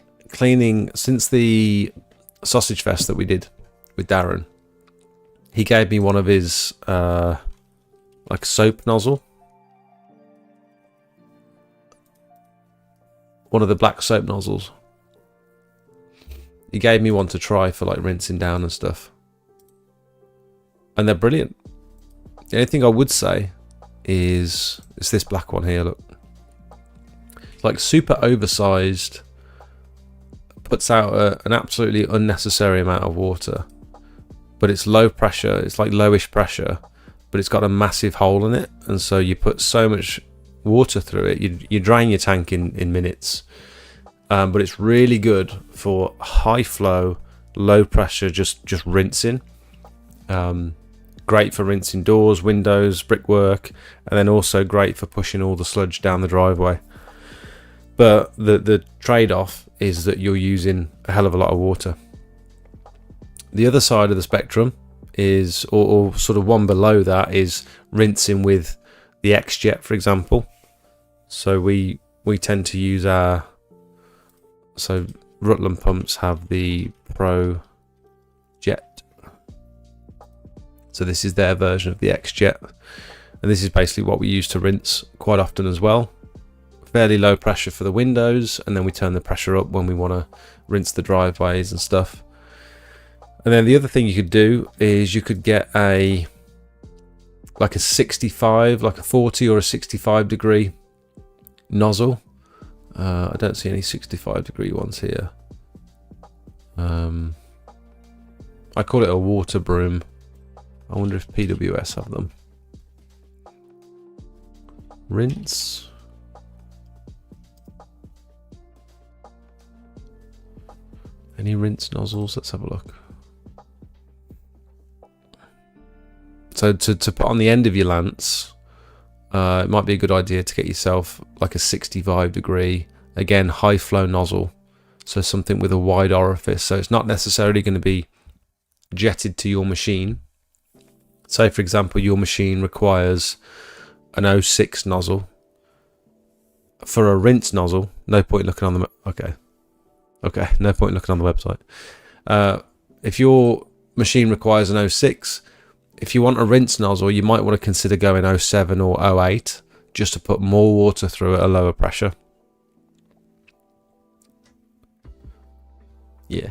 sausage fest that we did with Darren, he gave me one of his like soap nozzle one of the black soap nozzles. He gave me one to try for like rinsing down and stuff, and they're brilliant. The only thing I would say is it's this black one here. Look, it's like super oversized, puts out an absolutely unnecessary amount of water, but it's low pressure. It's like lowish pressure, but it's got a massive hole in it, and so you put so much water through it, you drain your tank in minutes. But it's really good for high flow, low pressure, just rinsing. Great for rinsing doors, windows, brickwork, and then also great for pushing all the sludge down the driveway. But the trade-off is that you're using a hell of a lot of water. The other side of the spectrum is, or sort of one below that, is rinsing with the X-Jet, for example. So we tend to use so Rutland pumps have the Pro Jet. So this is their version of the X-Jet, and this is basically what we use to rinse quite often as well. Fairly low pressure for the windows, and then we turn the pressure up when we want to rinse the driveways and stuff. And then the other thing you could do is you could get a 65, like a 40 or a 65 degree nozzle. I don't see any 65 degree ones here. I call it a water broom. I wonder if PWS have them. Rinse. Any rinse nozzles? Let's have a look. So to put on the end of your lance, it might be a good idea to get yourself like a 65 degree, again, high flow nozzle. So something with a wide orifice. So it's not necessarily going to be jetted to your machine. Say, for example, your machine requires an 06 nozzle. For a rinse nozzle, no point looking on the... Okay, no point looking on the website. If your machine requires an 06, if you want a rinse nozzle, you might want to consider going 07 or 08, just to put more water through at a lower pressure. Yeah.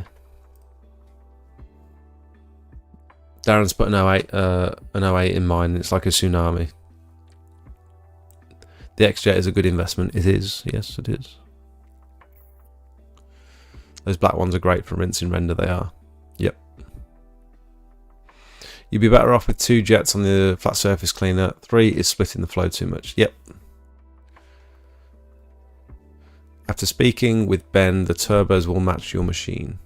Darren's put an 08 in mine, and it's like a tsunami. The X-Jet is a good investment. It is. Yes, it is. Those black ones are great for rinsing render, they are. Yep. You'd be better off with 2 jets on the flat surface cleaner. 3 is splitting the flow too much. Yep. After speaking with Ben, the turbos will match your machine.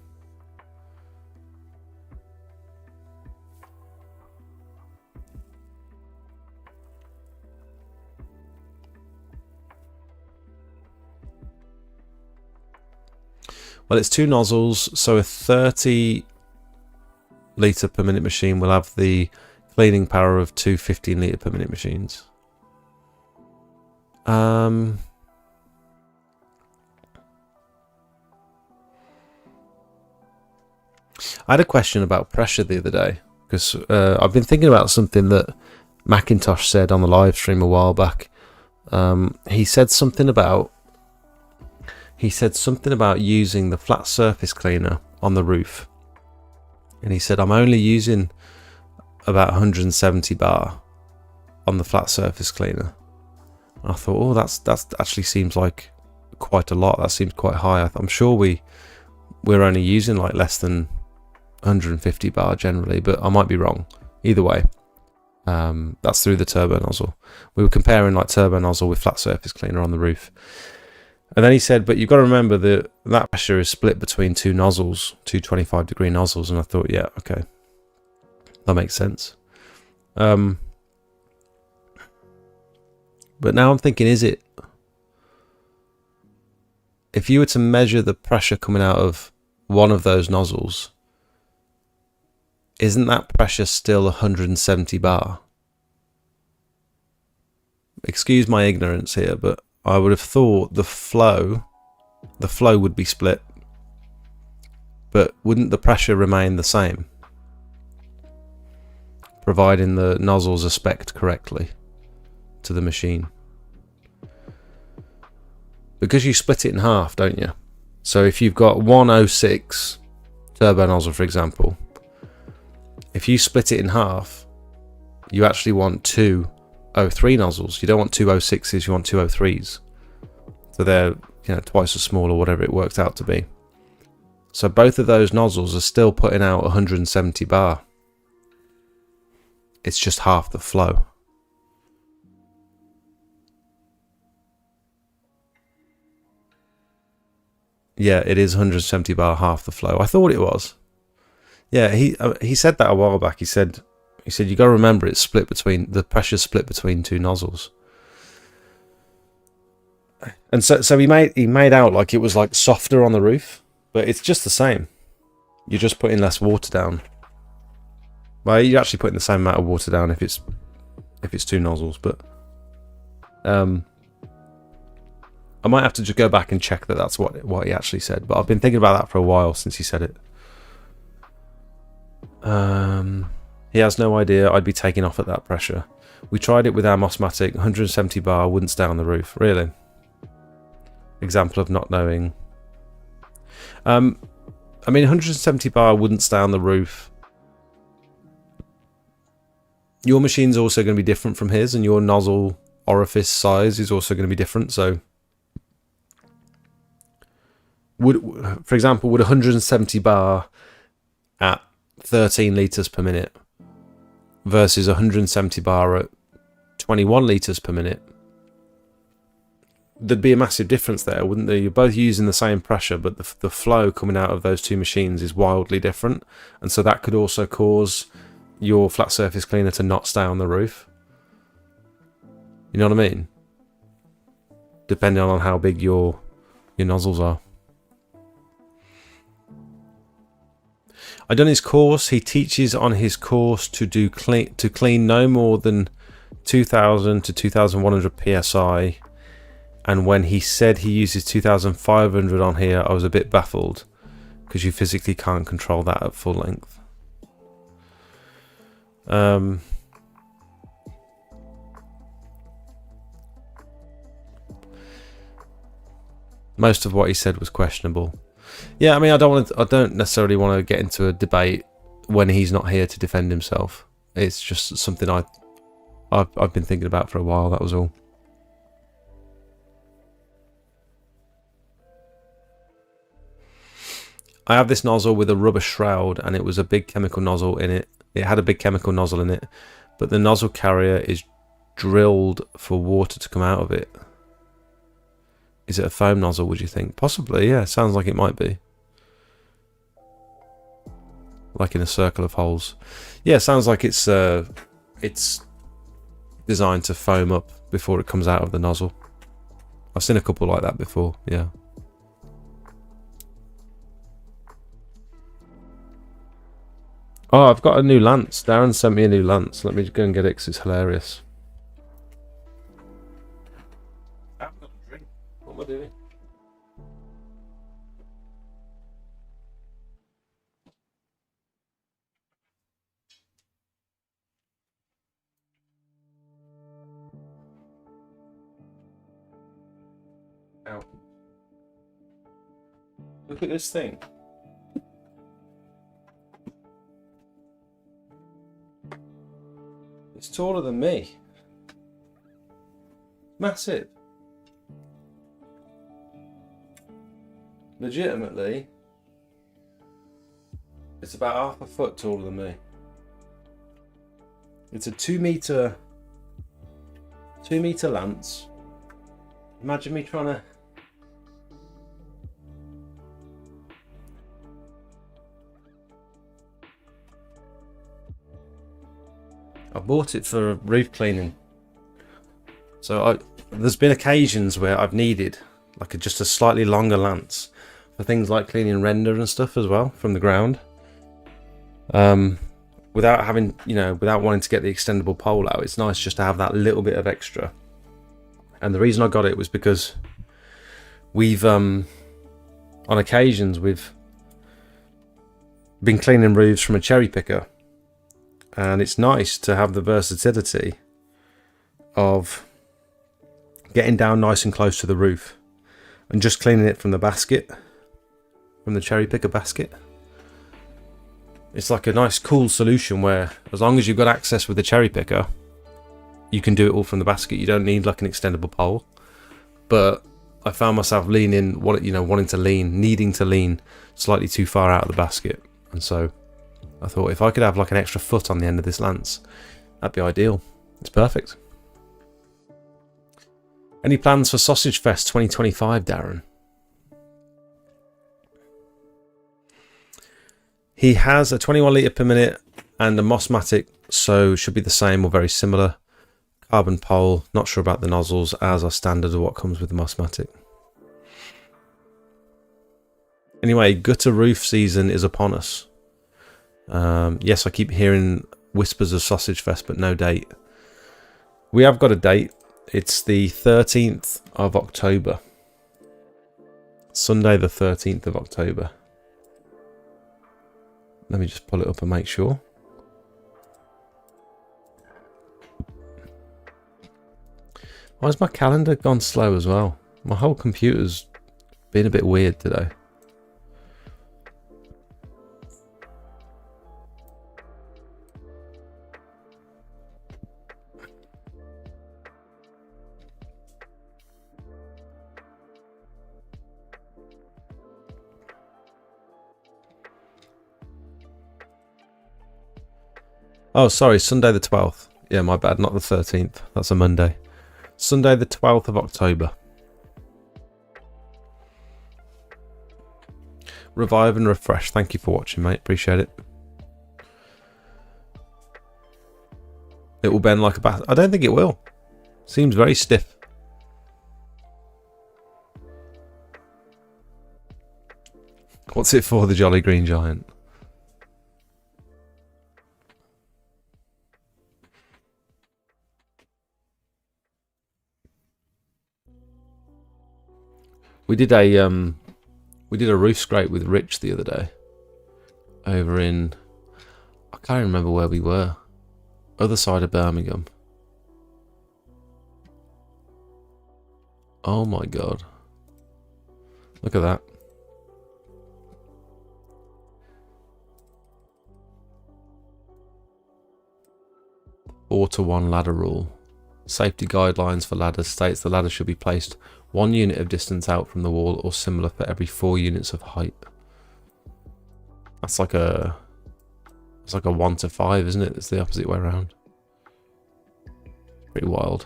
Well, it's 2 nozzles, so a 30 litre per minute machine will have the cleaning power of 2 15 litre per minute machines. I had a question about pressure the other day, because I've been thinking about something that Macintosh said on the live stream a while back. He said something about using the flat surface cleaner on the roof, and he said, I'm only using about 170 bar on the flat surface cleaner. And I thought, oh, that's actually seems like quite a lot. That seems quite high. I'm sure we're only using like less than 150 bar generally, but I might be wrong. Either way, that's through the turbo nozzle. We were comparing like turbo nozzle with flat surface cleaner on the roof. And then he said, but you've got to remember that pressure is split between 2 nozzles, 2 25 degree nozzles. And I thought, yeah, okay, that makes sense. But now I'm thinking, if you were to measure the pressure coming out of one of those nozzles, isn't that pressure still 170 bar? Excuse my ignorance here, but I would have thought the flow would be split, but wouldn't the pressure remain the same, providing the nozzles are spec'd correctly to the machine? because you split it in half, don't you? So if you've got 106 turbo nozzle, for example, if you split it in half, you actually want 203 nozzles. You don't want 206s, you want 203s. So they're, twice as small or whatever it works out to be. So both of those nozzles are still putting out 170 bar. It's just half the flow. Yeah, it is 170 bar, half the flow. I thought it was. Yeah, he said that a while back. He said you got to remember it's split between, the pressure's split between two nozzles. And so he made out like it was like softer on the roof, but it's just the same. You're just putting less water down. Well, you're actually putting the same amount of water down if it's two nozzles, but I might have to just go back and check that that's what he actually said. But I've been thinking about that for a while since he said it. He has no idea I'd be taking off at that pressure. We tried it with our Mossmatic, 170 bar wouldn't stay on the roof. Really? Example of not knowing. I mean, 170 bar wouldn't stay on the roof. Your machine's also going to be different from his, and your nozzle orifice size is also going to be different. So, for example, would 170 bar at 13 litres per minute versus 170 bar at 21 litres per minute, there'd be a massive difference there, wouldn't there? You're both using the same pressure, but the flow coming out of those two machines is wildly different, and so that could also cause your flat surface cleaner to not stay on the roof. You know what I mean? Depending on how big your nozzles are. I done his course. He teaches on his course to clean no more than 2,000 to 2,100 psi. And when he said he uses 2,500 on here, I was a bit baffled because you physically can't control that at full length. Most of what he said was questionable. Yeah, I mean, I don't necessarily want to get into a debate when he's not here to defend himself. It's just something I've been thinking about for a while. That was all. I have this nozzle with a rubber shroud, and it was a big chemical nozzle in it. It had a big chemical nozzle in it, but the nozzle carrier is drilled for water to come out of it. Is it a foam nozzle, would you think? Possibly, yeah. Sounds like it might be. Like in a circle of holes. Yeah, sounds like it's designed to foam up before it comes out of the nozzle. I've seen a couple like that before, yeah. Oh, I've got a new lance. Darren sent me a new lance. Let me go and get it because it's hilarious. I've got a drink. What am I doing? Ow. Look at this thing. It's taller than me. Massive. Legitimately, it's about half a foot taller than me. It's a 2 meter lance. Imagine me trying to I bought it for roof cleaning. So there's been occasions where I've needed like just a slightly longer lance for things like cleaning render and stuff as well from the ground. Without having, without wanting to get the extendable pole out, it's nice just to have that little bit of extra. And the reason I got it was because we've, on occasions, we've been cleaning roofs from a cherry picker. And it's nice to have the versatility of getting down nice and close to the roof, and just cleaning it from the basket, from the cherry picker basket. It's like a nice cool solution where as long as you've got access with the cherry picker, you can do it all from the basket. You don't need like an extendable pole. But I found myself needing to lean slightly too far out of the basket. And so I thought if I could have like an extra foot on the end of this lance, that'd be ideal. It's perfect. Any plans for Sausage Fest 2025, Darren? He has a 21 litre per minute and a Mossmatic, so should be the same or very similar. Carbon pole, not sure about the nozzles, as are standard of what comes with the Mossmatic. Anyway, gutter roof season is upon us. Yes, I keep hearing whispers of Sausage Fest, but no date. We have got a date. It's the 13th of October. Sunday the 13th of October. Let me just pull it up and make sure. Why has my calendar gone slow as well? My whole computer's been a bit weird today. Oh, sorry, Sunday the 12th. Yeah, my bad, not the 13th. That's a Monday. Sunday the 12th of October. Revive and refresh. Thank you for watching, mate. Appreciate it. It will bend like a bat. I don't think it will. Seems very stiff. What's it for, the Jolly Green Giant? We did a roof scrape with Rich the other day. Over in, I can't remember where we were. Other side of Birmingham. Oh my god. Look at that. Four to one ladder rule. Safety guidelines for ladders states the ladder should be placed 1 unit of distance out from the wall or similar for every 4 units of height. That's like a 1 to 5, isn't it? It's the opposite way around. Pretty wild.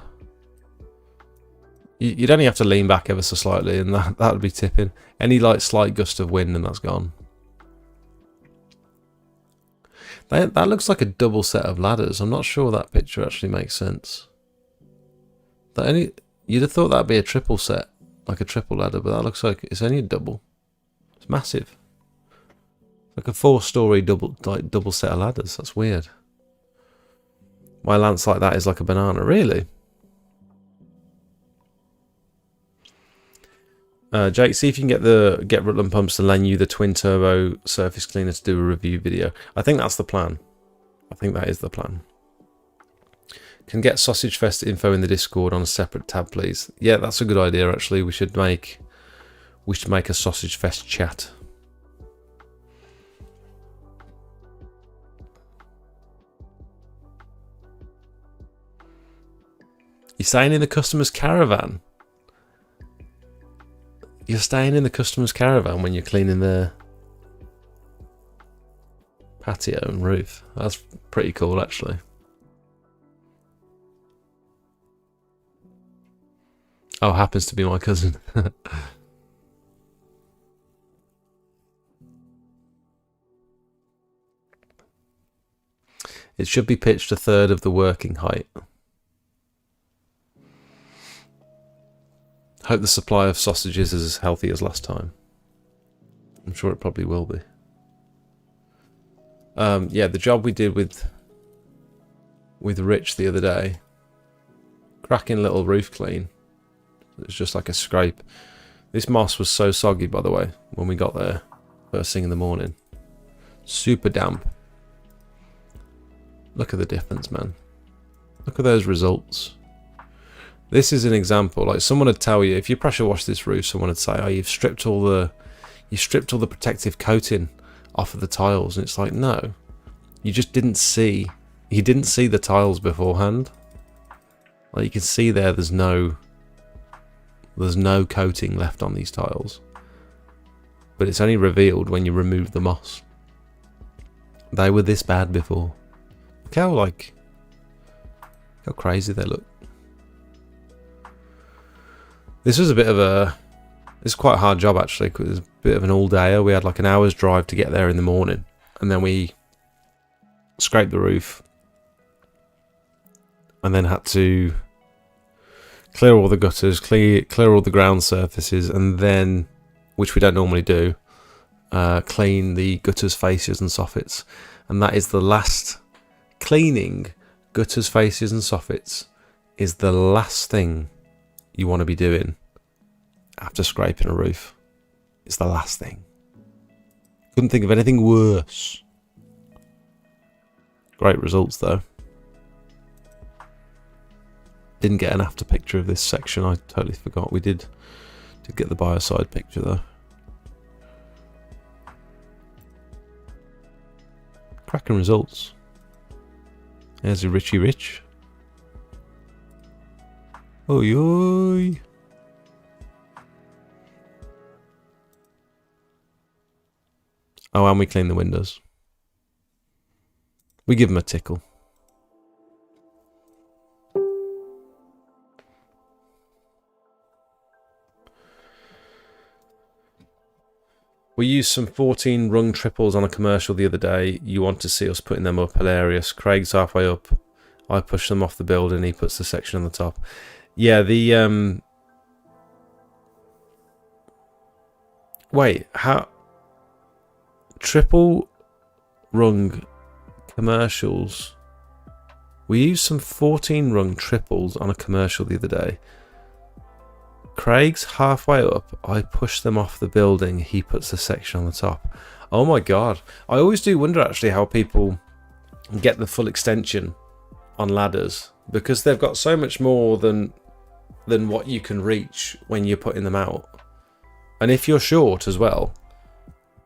You'd only have to lean back ever so slightly and that would be tipping. Any like slight gust of wind and that's gone. That looks like a double set of ladders. I'm not sure that picture actually makes sense. You'd have thought that'd be a triple set, like a triple ladder, but that looks like it's only a double. It's massive. Like a 4-story double set of ladders. That's weird. My lance like that is like a banana, really. Jake, see if you can get Rutland Pumps to lend you the twin turbo surface cleaner to do a review video. I think that's the plan. I think that is the plan. Can get Sausage Fest info in the Discord on a separate tab, please. Yeah, that's a good idea. Actually, we should make a Sausage Fest chat. You're staying in the customer's caravan. You're staying in the customer's caravan when you're cleaning their patio and roof. That's pretty cool, actually. Oh, happens to be my cousin. It should be pitched a third of the working height. Hope the supply of sausages is as healthy as last time. I'm sure it probably will be. Yeah, the job we did with Rich the other day. Cracking little roof clean. It's just like a scrape. This moss was so soggy, by the way, when we got there first thing in the morning. Super damp. Look at the difference, man. Look at those results. This is an example. Like someone would tell you, if you pressure wash this roof, someone would say, "Oh, you've stripped all the protective coating off of the tiles," and it's like, no, you just didn't see. You didn't see the tiles beforehand. Like you can see there's no coating left on these tiles, but it's only revealed when you remove the moss. They were this bad before. Look how crazy they look. This was it's quite a hard job actually, because it was a bit of an all-dayer. We had like an hour's drive to get there in the morning, and then we scraped the roof, and then had to clear all the gutters, clear all the ground surfaces, and then, which we don't normally do, clean the gutters, fascias and soffits. And that is the last. Cleaning gutters, fascias and soffits is the last thing you want to be doing after scraping a roof. It's the last thing. Couldn't think of anything worse. Great results though. Didn't get an after picture of this section. I totally forgot. We did get the biocide picture though. Cracking results. There's a Richie Rich. Oi oi. Oh, and we clean the windows. We give them a tickle. We used some 14 rung triples on a commercial the other day. You want to see us putting them up. Hilarious. Craig's halfway up. I push them off the building. He puts the section on the top. Yeah, the... Wait, how... Triple rung commercials. We used some 14 rung triples on a commercial the other day. Craig's halfway up. I push them off the building. He puts the section on the top. Oh my god. I always do wonder actually how people get the full extension on ladders, because they've got so much more than what you can reach when you're putting them out. And if you're short as well,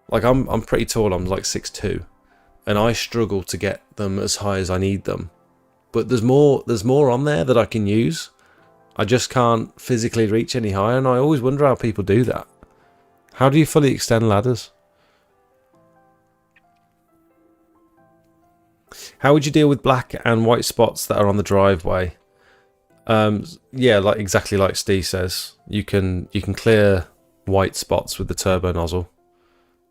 like I'm pretty tall, I'm like 6'2", and I struggle to get them as high as I need them. But there's more on there that I can use. I just can't physically reach any higher, and I always wonder how people do that. How do you fully extend ladders? How would you deal with black and white spots that are on the driveway? Yeah, like exactly like Steve says, you can clear white spots with the turbo nozzle.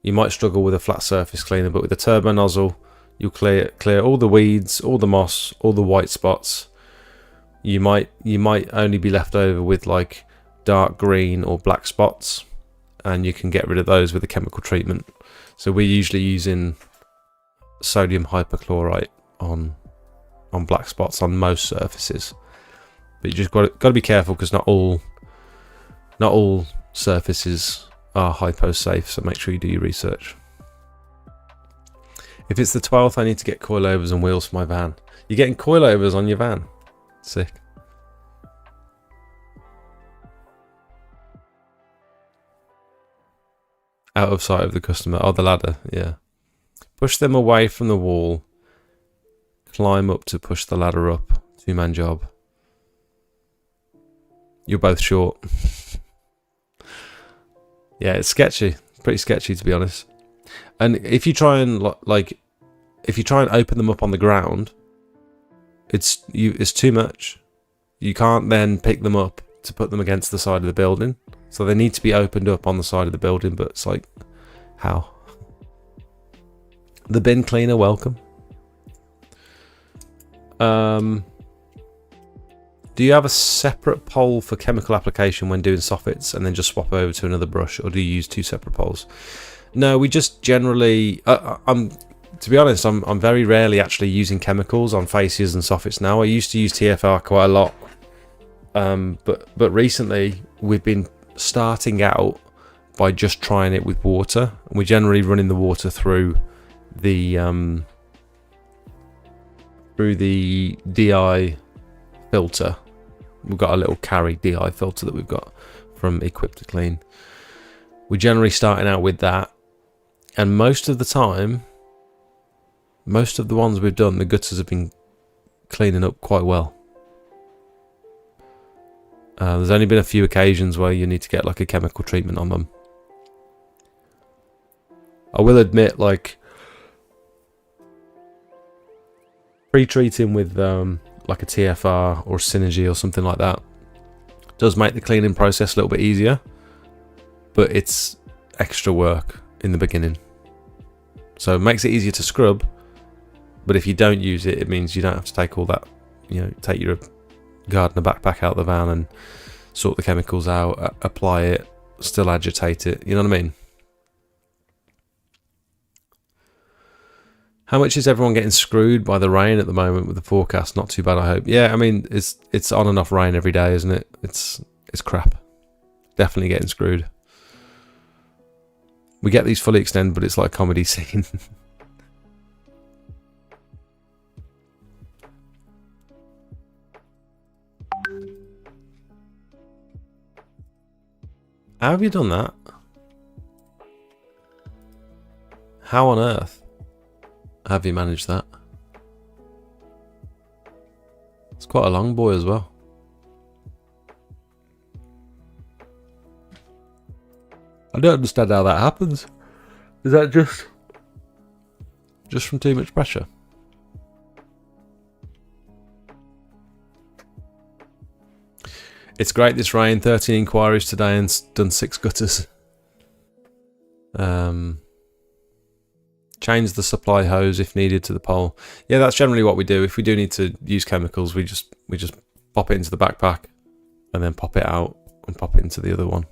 You might struggle with a flat surface cleaner, but with the turbo nozzle, you'll clear all the weeds, all the moss, all the white spots. You might only be left over with like dark green or black spots, and you can get rid of those with a chemical treatment. So we're usually using sodium hypochlorite on black spots on most surfaces. But you just got to be careful, because not all surfaces are hypo safe, so make sure you do your research. If it's the 12th, I need to get coilovers and wheels for my van. You're getting coilovers on your van? Sick. Out of sight of the customer. Oh, the ladder, yeah. Push them away from the wall. Climb up to push the ladder up. Two-man job. You're both short. Yeah, it's sketchy. Pretty sketchy, to be honest. And if you try and open them up on the ground, it's too much. You can't then pick them up to put them against the side of the building. So they need to be opened up on the side of the building, but it's like, how? The bin cleaner, welcome. Do you have a separate pole for chemical application when doing soffits and then just swap over to another brush, or do you use two separate poles? No, we just generally... to be honest, I'm very rarely actually using chemicals on fascias and soffits now. I used to use TFR quite a lot, but recently we've been starting out by just trying it with water. We're generally running the water through the DI filter, we've got a little carry DI filter that we've got from Equip to Clean. We're generally starting out with that, and most of the time, most of the ones we've done, the gutters have been cleaning up quite well. There's only been a few occasions where you need to get like a chemical treatment on them. I will admit, like, pre-treating with like a TFR or Synergy or something like that does make the cleaning process a little bit easier, but it's extra work in the beginning. So it makes it easier to scrub, but if you don't use it, it means you don't have to take all that, take your gardener backpack out of the van and sort the chemicals out, apply it, still agitate it, you know what I mean? How much is everyone getting screwed by the rain at the moment with the forecast? Not too bad, I hope. Yeah, I mean, it's on and off rain every day, isn't it? It's crap. Definitely getting screwed. We get these fully extended, but it's like a comedy scene. How have you done that? How on earth have you managed that? It's quite a long boy as well. I don't understand how that happens. Is that just from too much pressure? It's great this rain. 13 inquiries today and done 6 gutters. Change the supply hose if needed to the pole. Yeah, that's generally what we do. If we do need to use chemicals, we just pop it into the backpack and then pop it out and pop it into the other one.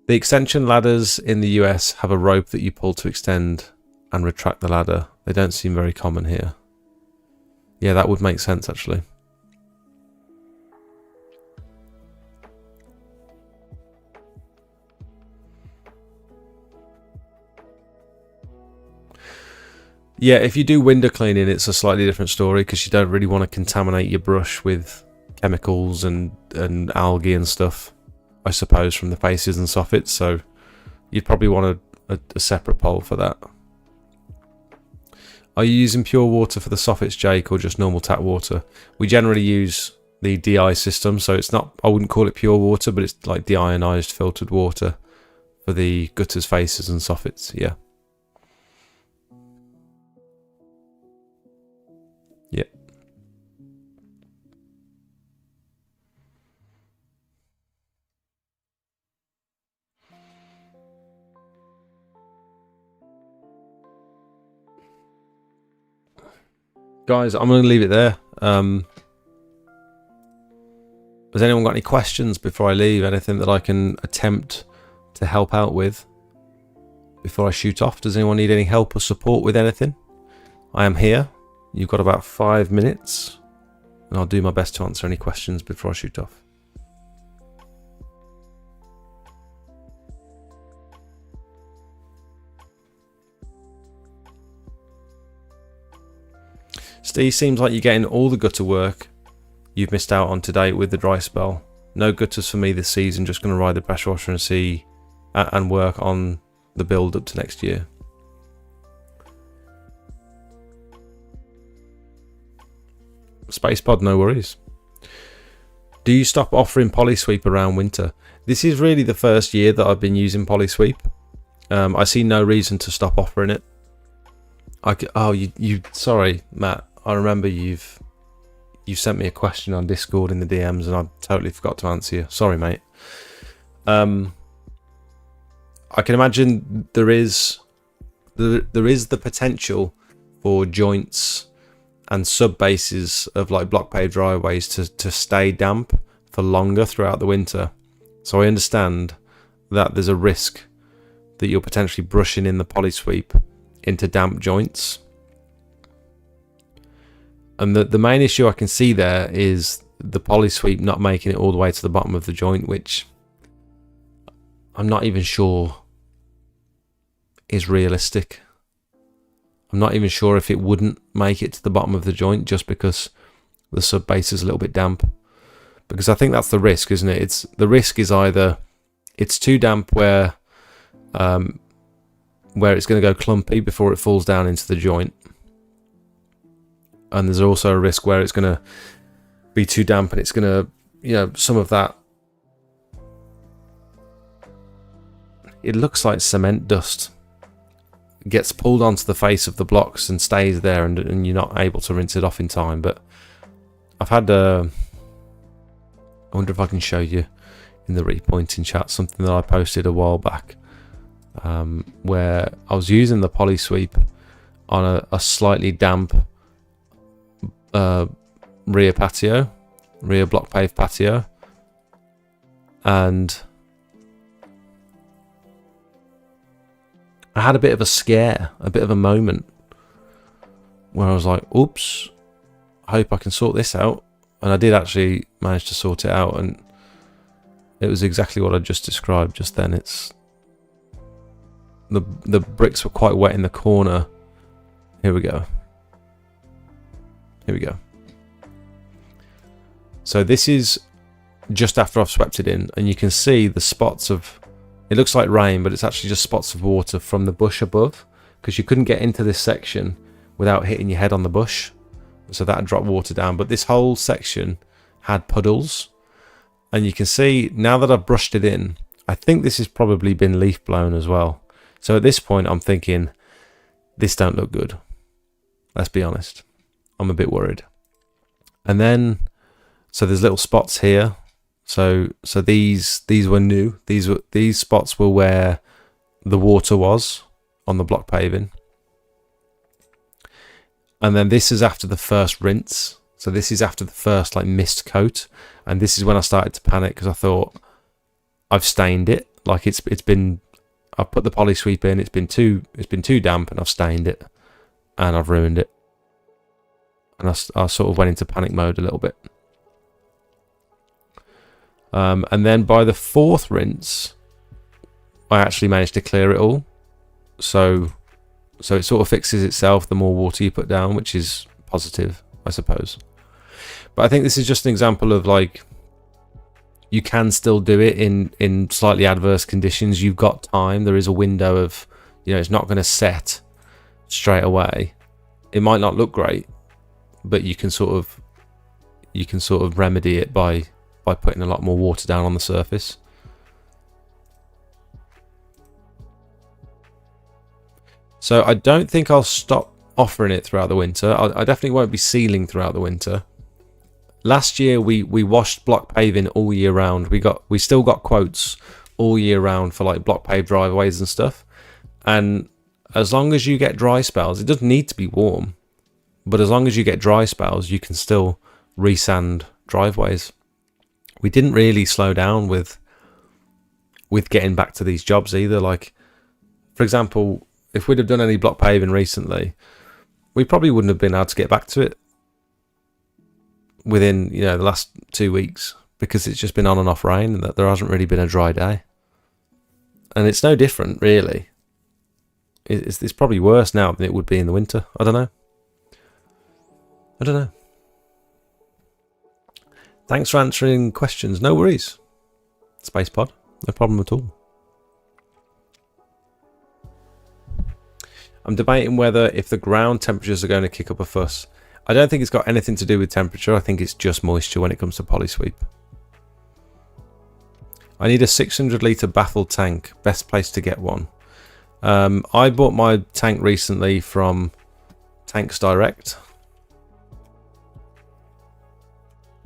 The extension ladders in the US have a rope that you pull to extend and retract the ladder. They don't seem very common here. Yeah, that would make sense actually. Yeah, if you do window cleaning, it's a slightly different story because you don't really want to contaminate your brush with chemicals and algae and stuff, I suppose, from the faces and soffits. So you'd probably want a separate pole for that. Are you using pure water for the soffits, Jake, or just normal tap water? We generally use the DI system, so it's not, I wouldn't call it pure water, but it's like deionized filtered water for the gutters, faces and soffits, yeah. Yeah. Guys, I'm going to leave it there. Has anyone got any questions before I leave? Anything that I can attempt to help out with before I shoot off? Does anyone need any help or support with anything? I am here. You've got about 5 minutes, and I'll do my best to answer any questions before I shoot off. Steve, seems like you're getting all the gutter work you've missed out on today with the dry spell. No gutters for me this season, just going to ride the pressure washer and see and work on the build up to next year. Spacepod, no worries. Do you stop offering Polysweep around winter? This is really the first year that I've been using Polysweep. I see no reason to stop offering it. Sorry, Matt. I remember you've sent me a question on Discord in the DMs, and I totally forgot to answer you. Sorry, mate. I can imagine there is the potential for joints and sub bases of like block paved driveways to stay damp for longer throughout the winter. So I understand that there's a risk that you're potentially brushing in the Polysweep into damp joints. And the main issue I can see there is the Polysweep not making it all the way to the bottom of the joint, which I'm not even sure is realistic. I'm not even sure if it wouldn't make it to the bottom of the joint just because the sub base is a little bit damp. because I think that's the risk, isn't it? The risk is either it's too damp where it's going to go clumpy before it falls down into the joint, and there's also a risk where it's going to be too damp and it's going to, you know, some of that, it looks like cement dust, gets pulled onto the face of the blocks and stays there, and you're not able to rinse it off in time. But I've had I wonder if I can show you in the repointing chat something that I posted a while back, where I was using the poly sweep on a slightly damp rear block pave patio, and I had a bit of a scare, a bit of a moment where I was like, oops, I hope I can sort this out. And I did actually manage to sort it out, and it was exactly what I just described just then. It's the bricks were quite wet in the corner. Here we go. Here we go. So this is just after I've swept it in, and you can see the spots of, it looks like rain, but it's actually just spots of water from the bush above, because you couldn't get into this section without hitting your head on the bush. So that dropped water down, but this whole section had puddles, and you can see now that I've brushed it in, I think this has probably been leaf blown as well. So at this point I'm thinking, this don't look good. Let's be honest. I'm a bit worried. And then, so there's little spots here. So these were new. These spots were where the water was on the block paving. And then this is after the first rinse. So this is after the first like mist coat, and this is when I started to panic, because I thought, I've stained it. Like it's been, I've put the poly sweep in. It's been too damp, and I've stained it, and I've ruined it. And I sort of went into panic mode a little bit. And then by the fourth rinse, I actually managed to clear it all. So it sort of fixes itself the more water you put down, which is positive, I suppose. But I think this is just an example of, like, you can still do it in slightly adverse conditions. You've got time. There is a window of, you know, it's not going to set straight away. It might not look great, but you can sort of remedy it by putting a lot more water down on the surface. So I don't think I'll stop offering it throughout the winter. I definitely won't be sealing throughout the winter. Last year we washed block paving all year round. We still got quotes all year round for like block paved driveways and stuff. And as long as you get dry spells, it doesn't need to be warm, but as long as you get dry spells, you can still resand driveways. We didn't really slow down with getting back to these jobs either. Like, for example, if we'd have done any block paving recently, we probably wouldn't have been able to get back to it within, you know, the last 2 weeks, because it's just been on and off rain, and that there hasn't really been a dry day. And it's no different, really. It's probably worse now than it would be in the winter. I don't know. Thanks for answering questions. No worries, SpacePod. No problem at all. I'm debating whether if the ground temperatures are going to kick up a fuss. I don't think it's got anything to do with temperature. I think it's just moisture when it comes to polysweep. I need a 600 litre baffle tank. Best place to get one. I bought my tank recently from Tanks Direct.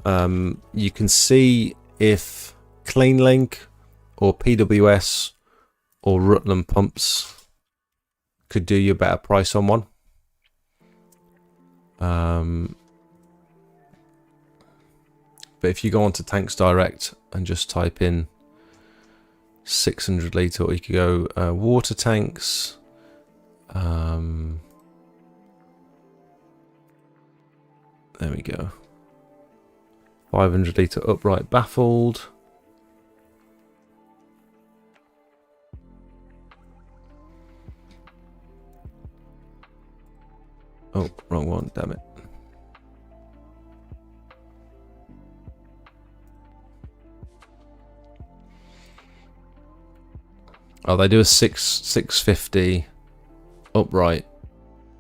You can see if CleanLink or PWS or Rutland Pumps could do you a better price on one. But if you go onto Tanks Direct and just type in 600 litre, or you could go water tanks. There we go. 500 litre upright baffled. Oh, wrong one, damn it. Oh, they do a 650 upright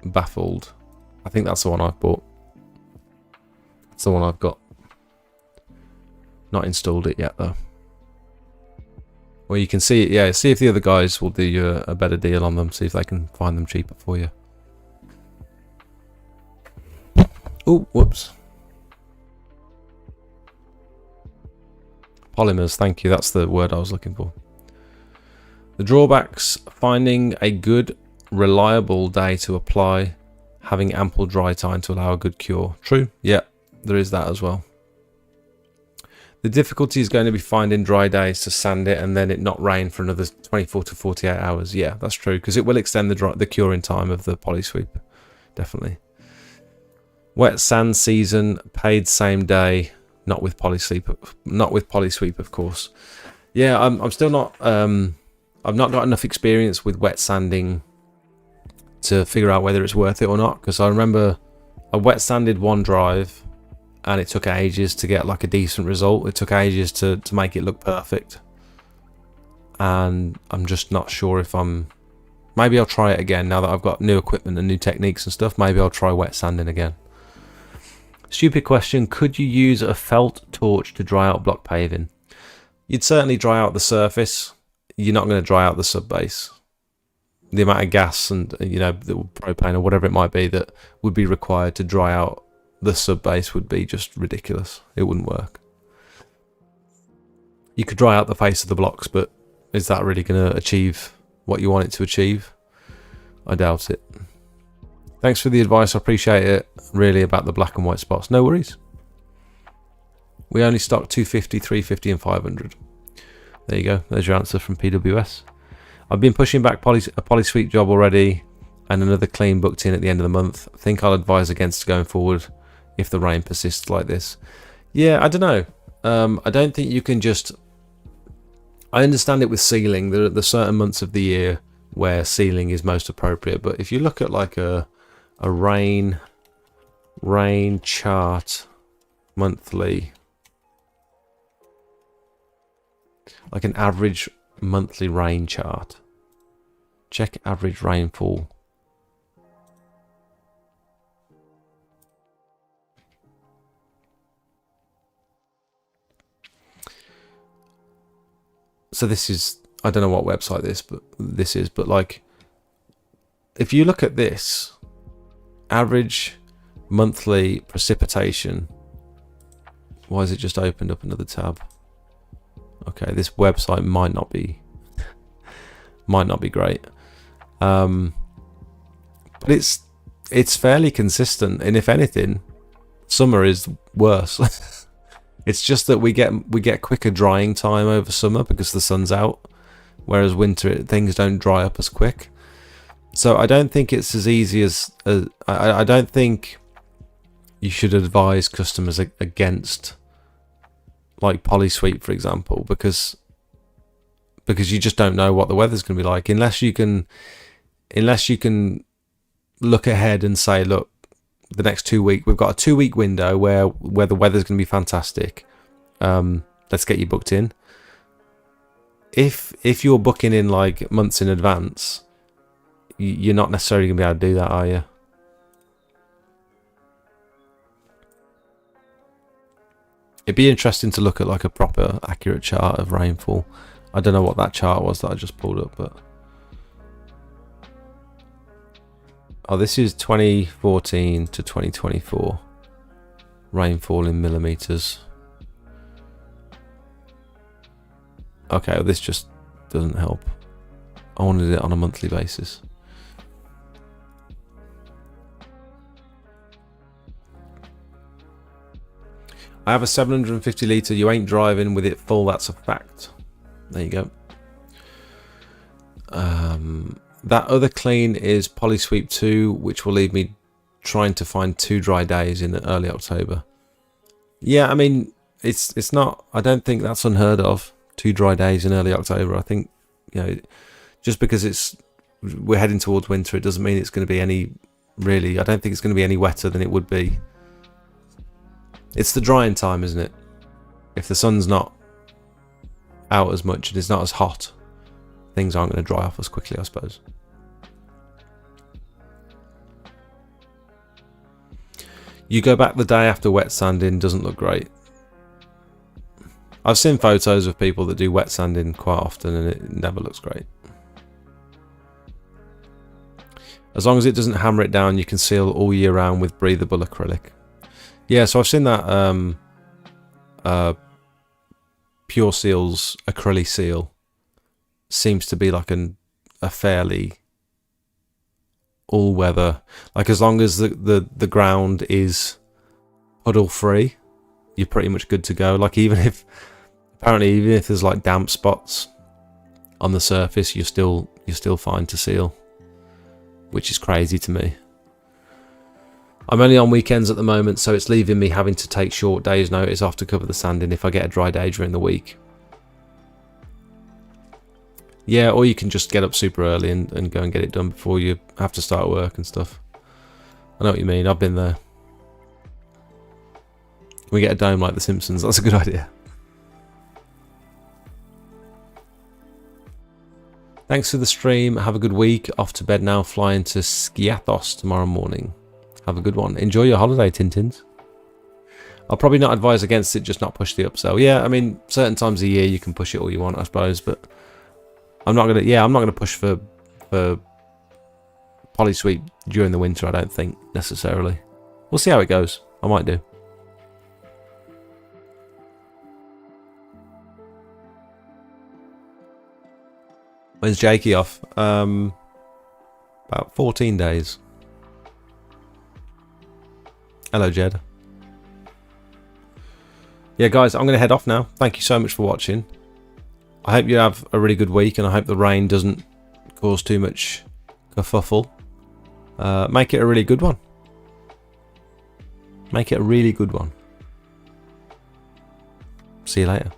baffled. I think that's the one I've bought. It's the one I've got. Not installed it yet though. Well, you can see it. Yeah, see if the other guys will do you a better deal on them. See if they can find them cheaper for you. Oh, whoops. Polymers, thank you. That's the word I was looking for. The drawbacks: finding a good, reliable day to apply, having ample dry time to allow a good cure. True. Yeah, there is that as well. The difficulty is going to be finding dry days to sand it and then it not rain for another 24 to 48 hours. Yeah, that's true, because it will extend the curing time of the poly sweep. Definitely. Wet sand season, paid same day, not with poly sweep, of course. Yeah, I'm still not. I've not got enough experience with wet sanding to figure out whether it's worth it or not. Because I remember I wet sanded one drive, and it took ages to get like a decent result. It took ages to make it look perfect. And I'm just not sure if maybe I'll try it again now that I've got new equipment and new techniques and stuff. Maybe I'll try wet sanding again. Stupid question: could you use a felt torch to dry out block paving? You'd certainly dry out the surface. You're not going to dry out the sub base. The amount of gas and the propane or whatever it might be that would be required to dry out the sub base would be just ridiculous. It wouldn't work. You could dry out the face of the blocks, but is that really going to achieve what you want it to achieve? I doubt it. Thanks for the advice, I appreciate it. Really, about the black and white spots. No worries. We only stock 250, 350 and 500. There you go. There's your answer from PWS. I've been pushing back a poly sweep job already and another clean booked in at the end of the month. I think I'll advise against going forward if the rain persists like this. Yeah, I don't know. I don't think you can just... I understand it with sealing. There are certain months of the year where sealing is most appropriate. But if you look at like a rain chart monthly, like an average monthly rain chart, check average rainfall. So this is, I don't know what website this is, but like if you look at this average monthly precipitation, why has it just opened up another tab? Okay, this website might not be great, but it's fairly consistent, and if anything, summer is worse. It's just that we get quicker drying time over summer because the sun's out, whereas winter things don't dry up as quick. So I don't think it's as easy as I don't think you should advise customers against like poly sweep, for example, because you just don't know what the weather's going to be like unless you can look ahead and say, look, the next 2 weeks we've got a 2 week window where the weather's going to be fantastic. Let's get you booked in. If you're booking in like months in advance, you're not necessarily going to be able to do that, are you? It'd be interesting to look at like a proper accurate chart of rainfall. I don't know what that chart was that I just pulled up, but oh, this is 2014 to 2024 rainfall in millimeters. Okay, well, this just doesn't help. I wanted it on a monthly basis. I have a 750 litre, you ain't driving with it full, that's a fact. There you go. That other clean is Poly Sweep 2, which will leave me trying to find 2 dry days in early October. Yeah, I mean, it's not, I don't think that's unheard of, 2 dry days in early October. I think, you know, just because we're heading towards winter, it doesn't mean it's going to be any, really, I don't think it's going to be any wetter than it would be. It's the drying time, isn't it? If the sun's not out as much and it's not as hot, things aren't going to dry off as quickly, I suppose. You go back the day after wet sanding, doesn't look great. I've seen photos of people that do wet sanding quite often and it never looks great. As long as it doesn't hammer it down, you can seal all year round with breathable acrylic. Yeah, so I've seen that Pure Seal's acrylic seal seems to be like a fairly all-weather, like as long as the ground is puddle free, you're pretty much good to go. Like even if there's like damp spots on the surface, you're still fine to seal, which is crazy to me. I'm only on weekends at the moment, so it's leaving me having to take short days notice off to cover the sanding if I get a dry day during the week. Yeah, or you can just get up super early and go and get it done before you have to start work and stuff. I know what you mean, I've been there. We get a dome like The Simpsons, that's a good idea. Thanks for the stream, have a good week. Off to bed now, flying to Skiathos tomorrow morning. Have a good one. Enjoy your holiday, Tintins. I'll probably not advise against it, just not push the upsell. Yeah, I mean, certain times a year you can push it all you want, I suppose, but I'm not gonna push for Polysweep during the winter, I don't think, necessarily. We'll see how it goes. I might do. When's Jakey off? About 14 days. Hello, Jed. Yeah, guys, I'm going to head off now. Thank you so much for watching. I hope you have a really good week, and I hope the rain doesn't cause too much kerfuffle. Make it a really good one. Make it a really good one. See you later.